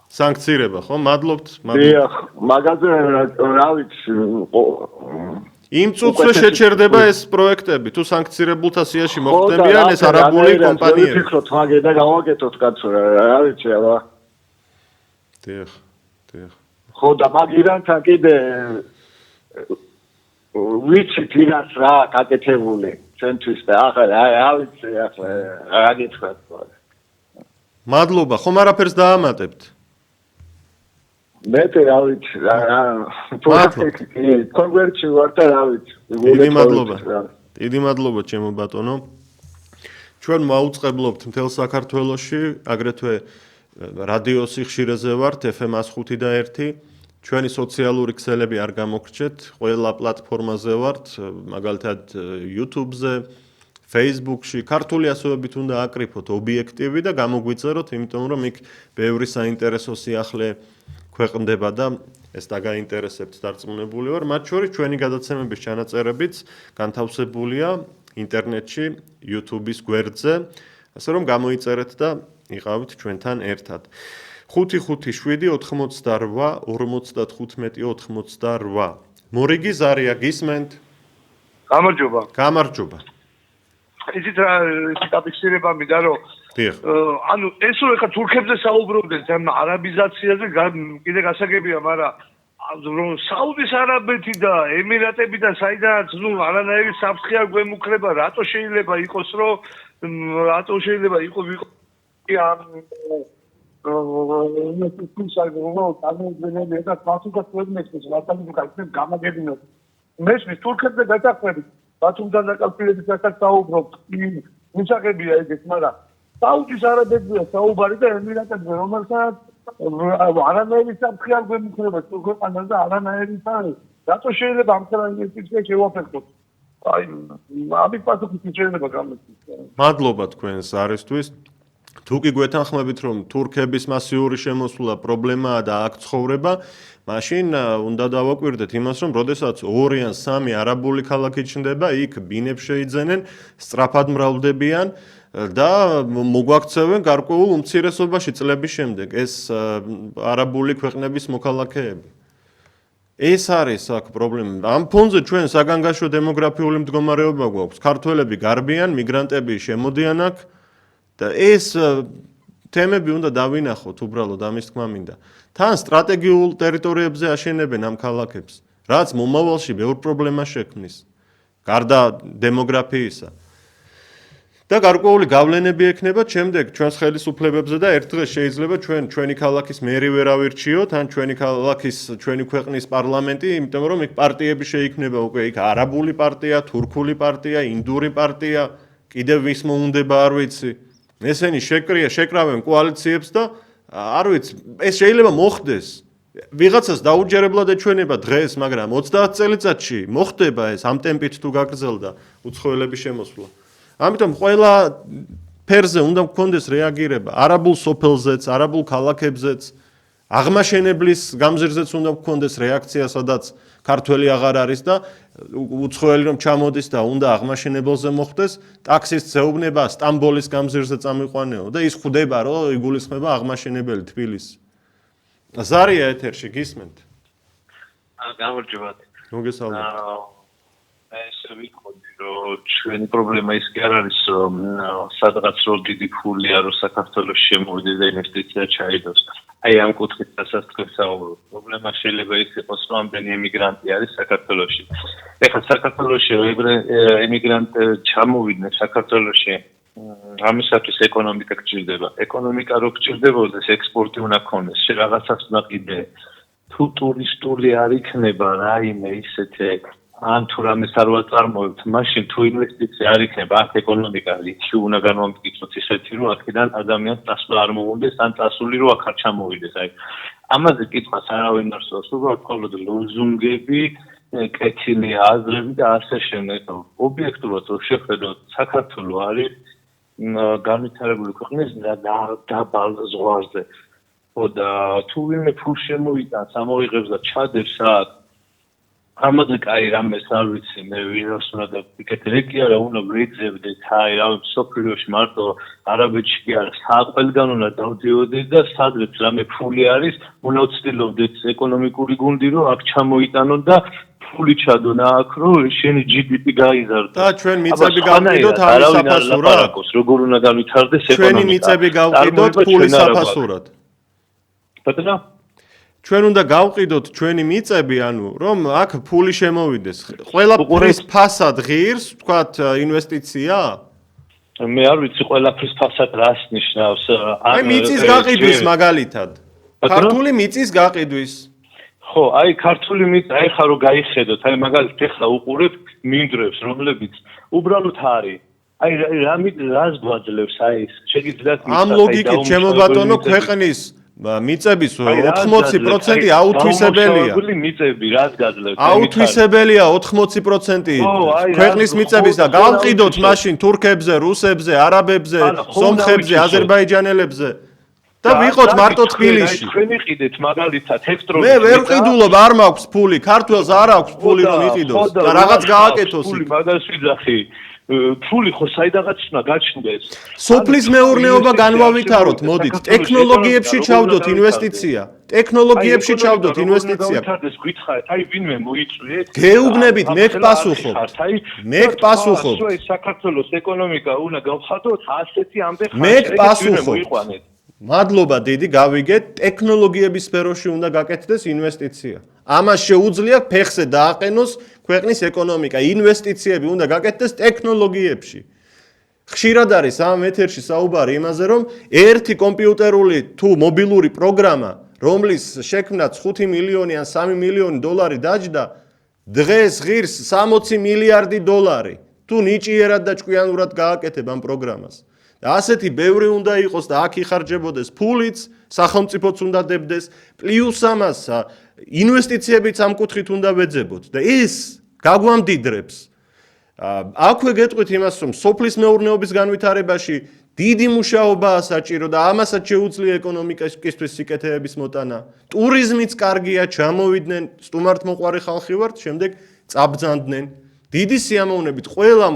სანქცირება, ხო? მადლობთ. დიახ, მაგაზე რა ვიცი. იმ წუთზე შეჩერდება ეს პროექტები, თუ სანქცირებულთა სიაში მოხდებიან ეს არაბული კომპანიები. ვიფიქროთ მაგე და გავაკეთოთ კაცო, რა ვიცი, აბა. დიახ. ხო და მაგირანთან კიდე ვიცით ვინაც რა გაკეთებული ჩვენთვის და ახლა რა ვიცი ახლა რა გითხრათ. მადლობა, ხომ არაფერს დაამატებთ? მე რა ვიცი რა კონვერტი ვარ და რა ვიცი. დიდი მადლობა ჩემო ბატონო. ჩვენ მაუწყებლობთ მთელ საქართველოში, აგრეთვე რადიო სიხშირეზე ვართ FM 105 და 1. ჩვენი სოციალური ქსელები არ გამოგრჩეთ, ყველა პლატფორმაზე ვართ, მაგალითად YouTube-ზე, Facebook-ში, ქართული ასოებით უნდა აკრიფოთ ობიექტივი და გამოგვიწეროთ, იმიტომ რომ იქ ბევრი საინტერესო სიახლე ქვეყნდება და ეს დაგაინტერესებთ დარწმუნებული ვარ. მათ შორის ჩვენი გადაცემების ჩანაწერებიც განთავსებულია ინტერნეტში, YouTube-ის გვერდზე, ასე რომ გამოიწერეთ და იყავით ჩვენთან ერთად. 55588 მორიგი ზარია გისმენთ? გამარჯობა. გამარჯობა. იცით რა დაფიქსირება მინდა რომ ანუ ეს რო ეხა თურქებზე საუბრობდნენ ამ არაბიზაციაზე კიდე გასაგებია, მაგრამ რომ საუდის არაბეთი და ემირატები და საიდანაც არანაირი საფრთხე არ გვემუქრება, რატო შეიძლება იყოს მესმის თურქებზე გადაყვებით ბათუმთან დაკავშირებით რასაც საუბრობთ, მისაღებია ეგეც, მაგრამ საუდის არაბეთია საუბარი და ემირატებზე, რომელსაც არანაირი საფრთხე არ გვემუქრება ქვეყანას და არანაირი არის. რატო შეიძლება ამ ხელა ინვესტიცია შევაფერხოთ? აი, ამით პასუხი შეიძლება გამოსცეს. მადლობა თქვენს არისთვის. თუ კი გვეთანხმებით, რომ თურქების მასიური შემოსვლა პრობლემაა და აქ ცხოვრება, მაშინ უნდა დავაკვირდეთ იმას, რომ როდესაც 2 ან 3 არაბული ქალაქი ჩნდება, იქ ბინებს შეიძენენ, სწრაფად მრავლდებიან და მოგვაქცევენ გარკვეულ უმცირესობაში წლების შემდეგ ეს არაბული ქვეყნების მოქალაქეები. ეს არის აქ პრობლემა. ამ ფონზე ჩვენ საგანგაშო დემოგრაფიული მდგომარეობა გვაქვს. ქართველები გარბიან, მიგრანტები შემოდიან აქ და ეს თემები უნდა დავინახოთ უბრალოდ ამის თქმა მინდა. თან სტრატეგიულ ტერიტორიებზე აშენებენ ამ ქალაქებს, რაც მომავალში ბევრ პრობლემას შექმნის. გარდა დემოგრაფიისა. და გარკვეული გავლენები ექნება შემდეგ ჩვენს ხელისუფლებებზე და ერთ დღეს შეიძლება ჩვენი ქალაქის მერი ვერ ავირჩიოთ, ან ჩვენი ქვეყნის პარლამენტი, იმიტომ რომ იქ პარტიები შეიქმნება უკვე იქ არაბული პარტია, თურქული პარტია, ინდური პარტია, კიდევ ვის მოუნდება არ ვიცი. ესენი შეკრავენ კოალიციებს და არ ვიცი, ეს შეიძლება მოხდეს. ვიღაცას დაუჯერებლად ეჩვენება დღეს, მაგრამ 30 წელიწადში მოხდება ეს ამ ტემპით თუ გაგრძელდა უცხოელების შემოსვლა. ამიტომ ყველა ფერზე უნდა გქონდეს რეაგირება, არაბულ სოფელზეც, არაბულ ქალაქებზეც, აღმაშენებლის გამზირზეც უნდა გქონდეს რეაქცია, სადაც ქართველი აღარ არის და უცხოელი რომ ჩამოდის და უნდა აღმაშენებელზე მოხდეს, ტაქსის ზეუბნება სტამბოლის გამზირზე წამიყვანეო და ის ხვდება, რომ იგულისხმება აღმაშენებელი თბილისი. ზარია ეთერში გისმენთ? გამარჯობა. მოგესალმებით. ეს ვიქოდი რომ ჩვენი პრობლემა ის კი არ არის რომ სადღაც რო დიდი ფულია რომ საქართველოს შემოვიდეს და ინვესტიცია ჩაიდოს. აი ამ კუთხით დასასწრებს საუბრობ. პრობლემა შეიძლება ის იყოს რომ ამდენი ემიგრანტი არის საქართველოში. ეხლა საქართველოში ემიგრანტი ჩამოვიდნენ საქართველოში. ამისათვის ეკონომიკა გჭირდება. ეკონომიკა რო გჭირდებოდეს, ექსპორტი უნდა ქონდეს. რაღაცას უნდა ყიდე. თუ ტურისტული არ იქნება რაიმე ისეთი ან თუ რამეს არ ვაწარმოებთ, მაშინ თუ ინვესტიცია არ იქნება, აქ ეკონომიკა რითი უნდა განვამტკიცოთ ისეთი, რომ აქედან ადამიანს წასვლა არ მოუნდეს, ან წასული რომ აქ არ ჩამოვიდეს. აი, ამაზე კითხვას არავინ არ სვავს, უბრალოდ მხოლოდ ლოზუნგები, კეთილი აზრები და ასე შემდეგ. ობიექტურად რო შეხედოთ, საქართველო არის განვითარებული ქვეყნის დაბალ ზღვარზე. და თუ ვინმე ფულს შემოიტანს, ამოიღებს და ჩადებს აქ ამაზე კაი რამეს არ ვიცი მე ვინოს უნდა დაფიქრე კი არა უნდა ვეძებდეთ აი რა სოფლიოში მარტო არაბეთში კი არა საყველგან უნდა დავდიოდეთ და სადღაც რამე ფული არის უნდა ვცდილობდეთ ეკონომიკური გუნდი რომ აქ ჩამოიტანოთ და ფული ჩადონ აქ რომ შენი GDP გაიზარდოს და ჩვენ მიწები გავყიდოთ არის საფასურად როგორ უნდა განვითარდეს ეკონომიკა ჩვენი მიწები გავყიდოთ ფული საფასურად ბატონო ჩვენ უნდა გავყიდოთ ჩვენი მიწები, ანუ რომ აქ ფული შემოვიდეს. ყველაფრის ფასად ღირს, ვთქვათ, ინვესტიცია? მე არ ვიცი ყველაფრის ფასად რას ნიშნავს. აი მიწის გაყიდვის მაგალითად. ქართული მიწის გაყიდვის. ხო, აი ქართული მიწა, აი ხა რო გაიხედოთ, აი მაგალითად ეხლა უყურებ მინდვრებს, რომლებიც უბრალოდ არის. აი რას გვაძლევს აი ეს? შეგიძლიათ ამ ლოგიკით ჩემო ბატონო ქვეყნის მიწების 80% აუთვისებელია. მიწები რას გაძლევთ? აუთვისებელია 80% ქვეყნის მიწების და გავყიდოთ მაშინ თურქებზე, რუსებზე, არაბებზე, სომხებზე, აზერბაიჯანელებზე. და ვიყოთ მარტო თბილისში. თქვენ იყიდეთ მაგალითად ჰექტრობით. მე ვერ ყიდულობ, არ მაქვს ფული, ქართველს არ აქვს ფული რომ იყიდოს და რაღაც გააკეთოს. ფული მაგას ვიძახი. ფული ხო საიდანაც უნდა გაჩნდეს. სოფლის მეურნეობა განვავითაროთ, მოდით, ტექნოლოგიებში ჩავდოთ ინვესტიცია. ტექნოლოგიებში ჩავდოთ ინვესტიცია. გითხარით, აი ვინმე მოიწვიეთ? გეუბნებით, მე გპასუხობ. მე გპასუხობ. საქართველოს ეკონომიკა უნდა გავხადოთ ასეთი ამდენ მე გპასუხობ. მადლობა დიდი, გავიგეთ, ტექნოლოგიების სფეროში უნდა გაკეთდეს ინვესტიცია. ამას შეუძლია ფეხზე დააყენოს ქვეყნის ეკონომიკა. ინვესტიციები უნდა გაკეთდეს ტექნოლოგიებში. ხშირად არის ამ ეთერში საუბარი იმაზე, რომ ერთი კომპიუტერული თუ მობილური პროგრამა, რომლის შექმნაც 5 მილიონი ან 3 მილიონი დოლარი დაჯდა, დღეს ღირს 60 მილიარდი დოლარი. თუ ნიჭიერად და ჭკვიანურად გააკეთებ ამ პროგრამას. და ასეთი ბევრი უნდა იყოს და აქ იხარჯებოდეს ფულიც, სახელმწიფოც უნდა დებდეს, პლუს ამას ინვესტიციებიც ამ კუთხით უნდა ვეძებოთ და ეს გაგვამდიდრებს. აქვე გეტყვით იმას, რომ სოფლის მეურნეობის განვითარებაში დიდი მუშაობაა საჭირო და ამასაც შეუძლია ეკონომიკისთვის სიკეთეების მოტანა. ტურიზმიც კარგია, ჩამოვიდნენ, სტუმართმოყვარე ხალხი ვართ, შემდეგ წაბრძანდნენ. დიდი სიამოვნებით ყველა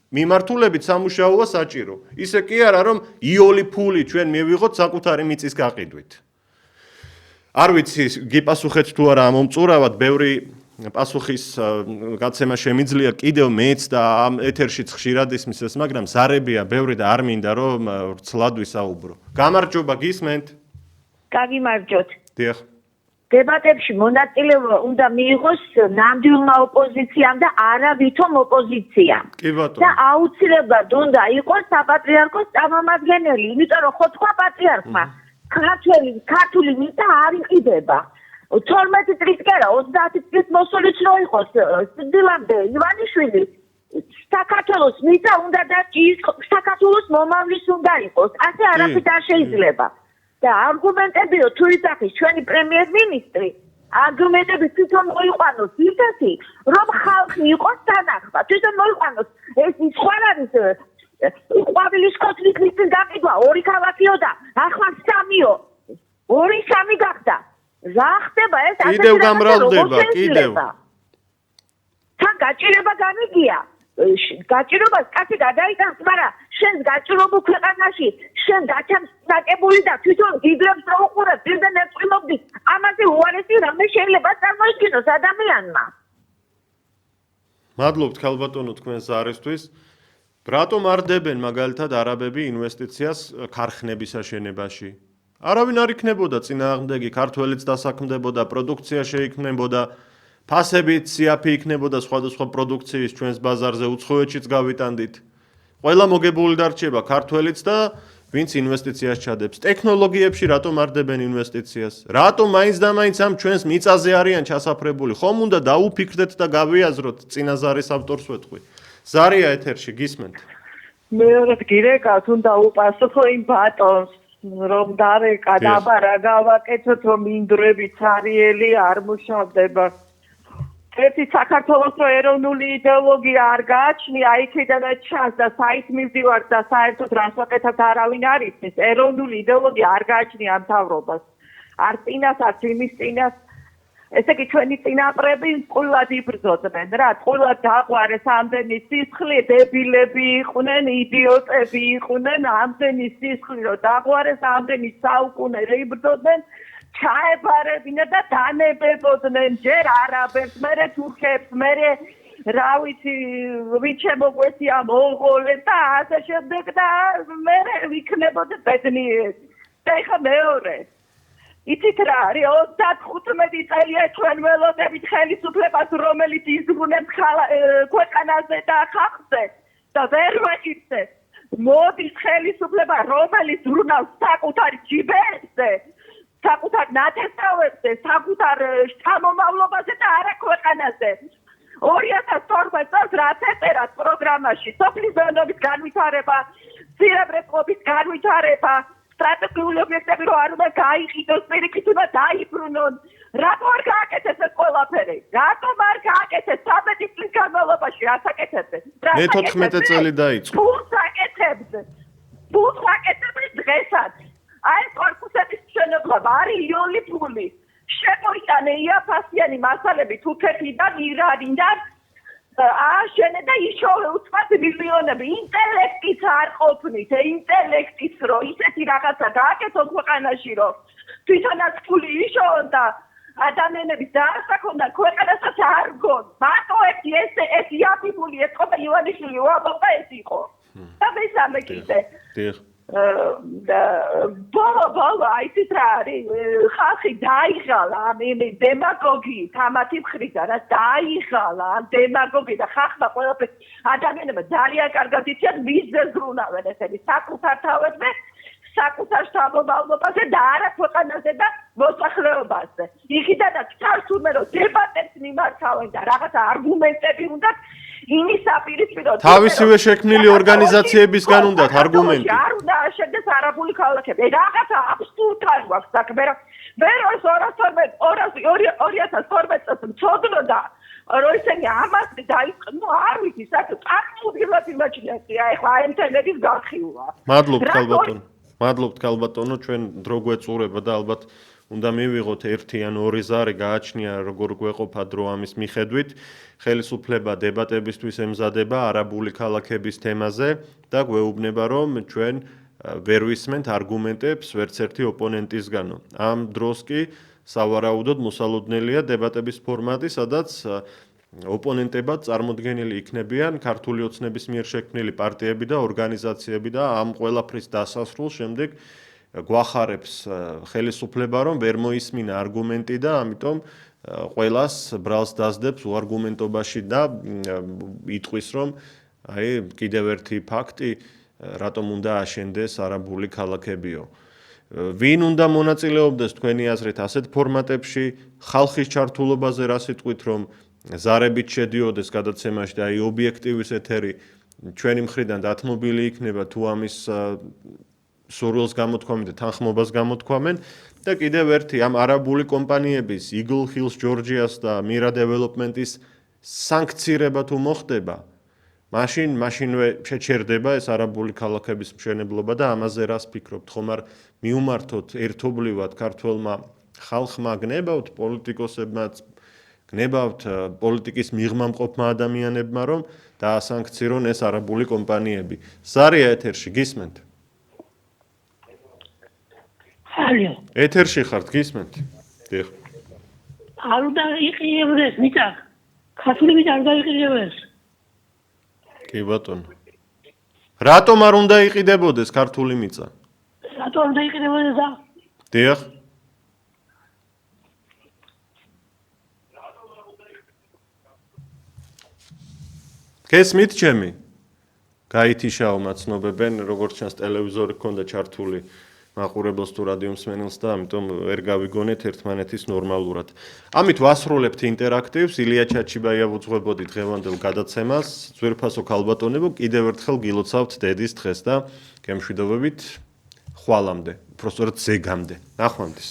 მიმართულებით სამუშაოა საჭირო. ისე კი არა, რომ იოლი ფული ჩვენ მივიღოთ საკუთარი მიწის გაყიდვით. არ ვიცი, გიპასუხეთ თუ არა ამ მომწურავად, ბევრი პასუხის გაცემა შემიძლია კიდევ მეც და ამ ეთერშიც ხშირად ისმის ეს, მაგრამ ზარებია ბევრი და არ მინდა რომ ვრცლად ვისაუბრო. გამარჯობა, გისმენთ? გაგიმარჯოთ. დიახ. დებატებში მონაწილეობა უნდა მიიღოს ნამდვილმა ოპოზიციამ და არა ვითომ ოპოზიციამ. კი ბატონო. და აუცილებლად უნდა იყოს საპატრიარქოს წარმომადგენელი, იმიტომ რომ ხო თქვა პატრიარქმა, ქართული მიწა არ იყიდება. 12 წლის კი არა, 30 წლის მოსულიც რო იყოს სიდილამდე ივანიშვილი, საქართველოს მიწა უნდა და საქართველოს მომავლის უნდა იყოს. ასე არაფერი არ შეიძლება. და არგუმენტებიო თუ იცახის ჩვენი პრემიერ-მინისტრი, არგუმენტები თვითონ მოიყვანოს ისეთი, რომ ხალხი იყოს თანახმა, თვითონ მოიყვანოს ეს სხვა არის ყვავილის კონფლიქტის გაყიდვა, 2 ქალაქიო და ახლა 3-იო, 2-3 გახდა. რა ხდება ეს ასეთი კიდევ გამრავლდება, კიდევ. თან გაჭირება გამიგია. გაჭირებას კაცი გადაიტანს, მაგრამ შენს გაჭირებულ ქვეყანაში შენ გაჩამსაკებული და თვითონ გიგრებს რო უყურებ, პირდან ეწვიმობდი. ამაზე უარესი რამე შეიძლება წარმოიდგინოს ადამიანმა. მადლობთ ქალბატონო თქვენს ზარისთვის. რატომ არ დებენ მაგალითად არაბები ინვესტიციას ქარხნების აშენებაში? არავინ არ იქნებოდა წინააღმდეგი, ქართველიც დასაქმდებოდა, პროდუქცია შეიქმნებოდა, ფასებით სიაფი იქნებოდა სხვადასხვა პროდუქციის ჩვენს ბაზარზე უცხოეთშიც გავიტანდით. ყველა მოგებული დარჩება ქართველიც და ვინც ინვესტიციას ჩადებს. ტექნოლოგიებში რატომ არ დებენ ინვესტიციას? რატომ მაინც და მაინც ამ ჩვენს მიწაზე არიან ჩასაფრებული? ხომ უნდა დაუფიქრდეთ და გავიაზროთ წინა ზარის ავტორს ვეთქვი. ზარია ეთერში, გისმენთ? მეორედ გირეკავთ, უნდა უპასუხო იმ ბატონს, რომ დარეკა დაბა რა გავაკეთოთ, რომ ინდრები ცარიელი არ მუშავდება. ერთი საქართველოს რო ეროვნული იდეოლოგია არ გააჩნია, იქიდანაც ჩანს და საით მივდივართ და საერთოდ რას ვაკეთებთ არავინ არ იცის. ეროვნული იდეოლოგია არ გააჩნია ამ მთავრობას. არც წინას, არც იმის წინას. ესე იგი ჩვენი წინაპრები ყვილად იბრძოდნენ რა, ყვილად დაყვარეს ამდენი სისხლი, დებილები იყვნენ, იდიოტები იყვნენ, ამდენი სისხლი რო დაყვარეს, ამდენი საუკუნე იბრძოდნენ. ჩაებარებინა და დანებებოდნენ ჯერ არაბებს, მერე თურქებს, მერე რა ვიცი, ვინ შემოგვესია მონღოლებს და ასე შემდეგ და მერე ვიქნებოდა ბედნიერი. და ეხა მეორე. იცით რა არის 35 წელია ჩვენ ველოდებით ხელისუფლებას, რომელიც იზრუნებს ქვეყანაზე და ხალხზე და ვერ ვეხიბსეთ. მოდის ხელისუფლება, რომელიც ზრუნავს საკუთარ ჯიბებზე, საკუთარ ნათესავებზე, საკუთარ შთამომავლობაზე და არა ქვეყანაზე. 2012 წელს რაც ეწერათ პროგრამაში, სოფლის მეურნეობის განვითარება, მცირე ბრეწობის განვითარება, სტრატეგიული ობიექტები რო არ უნდა გაიყიდოს, პირიქით უნდა დაიბრუნონ. რატო არ გააკეთეს ეს ყველაფერი? რატომ არ გააკეთეს 13 წლის განმავლობაში ასაკეთებდნენ? მე 14 წელი დაიწყო. ფულს აკეთებდნენ. ფულს აკეთებდნენ დღესაც. აი კორპუსების მშენებლობა არის იული ფული. შემოიტანე იაფასიანი მასალები თურქეთიდან, ირანიდან ააშენე და იშოვე უცბად მილიონები. ინტელექტიც არ ყოფნით, ინტელექტიც რო ისეთი რაღაცა გააკეთოთ ქვეყანაში, რომ თვითონაც ფული იშოვონ და ადამიანების დაასახონ და ქვეყანასაც არ გონ. მარტო ეს იაფი ფული ეწყობა ივანიშვილი უამბობა ეს იყო. და მესამე კიდე. ბოლო აიცით რა არის ხალხი დაიღალა ამ დემაგოგიით ამათი მხრიდან რა დაიღალა ამ დემაგოგიით და ხალხმა ყველაფერს ადამიანებმა ძალიან კარგად იციან მისზე ზრუნავენ ესენი საკუთარ თავებზე საკუთარ სამომავლობაზე და არა ქვეყანაზე და მოსახლეობაზე. იქიდანაც თარსუმე რომ დებატებს მიმართავენ და რაღაცა არგუმენტები უნდათ იმის საპირისპიროდ თავისივე შექმნილი ორგანიზაციებისგან უნდათ არგუმენტი. არ უნდა აშენდეს არაბული ქალაქები. რაღაცა აბსურდული გვაქვს საქმე. მე 2012 წელს მწოდნოდა რომ ისინი ამას დაიწყო, ნუ არ ვიცი, წარმოუდგენლად იმაჯინაცია ეხლა აი მთელების განხილვა. მადლობთ ქალბატონო, ჩვენ დრო გვეწურება და ალბათ უნდა მივიღოთ 1 ან 2 ზარი გააჩნია როგორ გვეყოფა დრო ამის მიხედვით. ხელისუფლება დებატებისთვის ემზადება არაბული ქალაქების თემაზე და გვეუბნება რომ ჩვენ ვერ ვისმენთ არგუმენტებს ვერც ერთი ოპონენტისგანო. ამ დროს კი სავარაუდოდ მოსალოდნელია დებატების ფორმატი, სადაც ოპონენტებად წარმოდგენილი იქნებიან ქართული ოცნების მიერ შექმნილი პარტიები და ორგანიზაციები და ამ ყველაფრის დასასრულს შემდეგ გვახარებს ხელისუფლება რომ ვერ მოისმინა არგუმენტი და ამიტომ ყველას ბრალს დასდებს უარგუმენტობაში და იტყვის რომ აი კიდევ ერთი ფაქტი რატომ უნდა აშენდეს არაბული ქალაქებიო. ვინ უნდა მონაწილეობდეს თქვენი აზრით ასეთ ფორმატებში ხალხის ჩართულობაზე რა სიტყვით რომ ზარებით შედიოდეს გადაცემაში და აი ობიექტივის ეთერი ჩვენი მხრიდან დათმობილი იქნება თუ ამის სურვილს გამოთქვამენ და თანხმობას გამოთქვამენ და კიდევ ერთი ამ არაბული კომპანიების Eagle Hills Georgias და Mira Development-ის სანქცირება თუ მოხდება მაშინვე შეჩერდება ეს არაბული ქალაქების მშენებლობა და ამაზე რას ფიქრობთ ხომ არ მიუმართოთ ერთობლივად ქართველმა ხალხმა გნებავთ პოლიტიკოსებმაც გნებავთ პოლიტიკის მიღმა მყოფმა ადამიანებმა რომ დაასანქცირონ ეს არაბული კომპანიები. ზარია ეთერში გისმენთ? ალო. ეთერში ხართ გისმენთ? დიახ. არ უნდა იყიებდეს მიწა. ქართულები არ დაიყიდებდეს. კი ბატონო. რატომ არ უნდა იყიდებოდეს ქართული მიწა? რატომ არ უნდა იყიდებოდეს და? დიახ. გესმით ჩემი? გაითიშაო მაცნობებენ, როგორც ჩანს ტელევიზორი ქონდა ჩართული მაყურებელს თუ რადიო მსმენელს და ამიტომ ვერ გავიგონეთ ერთმანეთის ნორმალურად. ამით ვასრულებთ ინტერაქტივს, ილია ჩაჩიბაია ვუძღვებოდი დღევანდელ გადაცემას. ძვირფასო ქალბატონებო, კიდევ ერთხელ გილოცავთ დედის დღეს და გემშვიდობებით ხვალამდე, უბრალოდ ზეგამდე. ნახვამდის.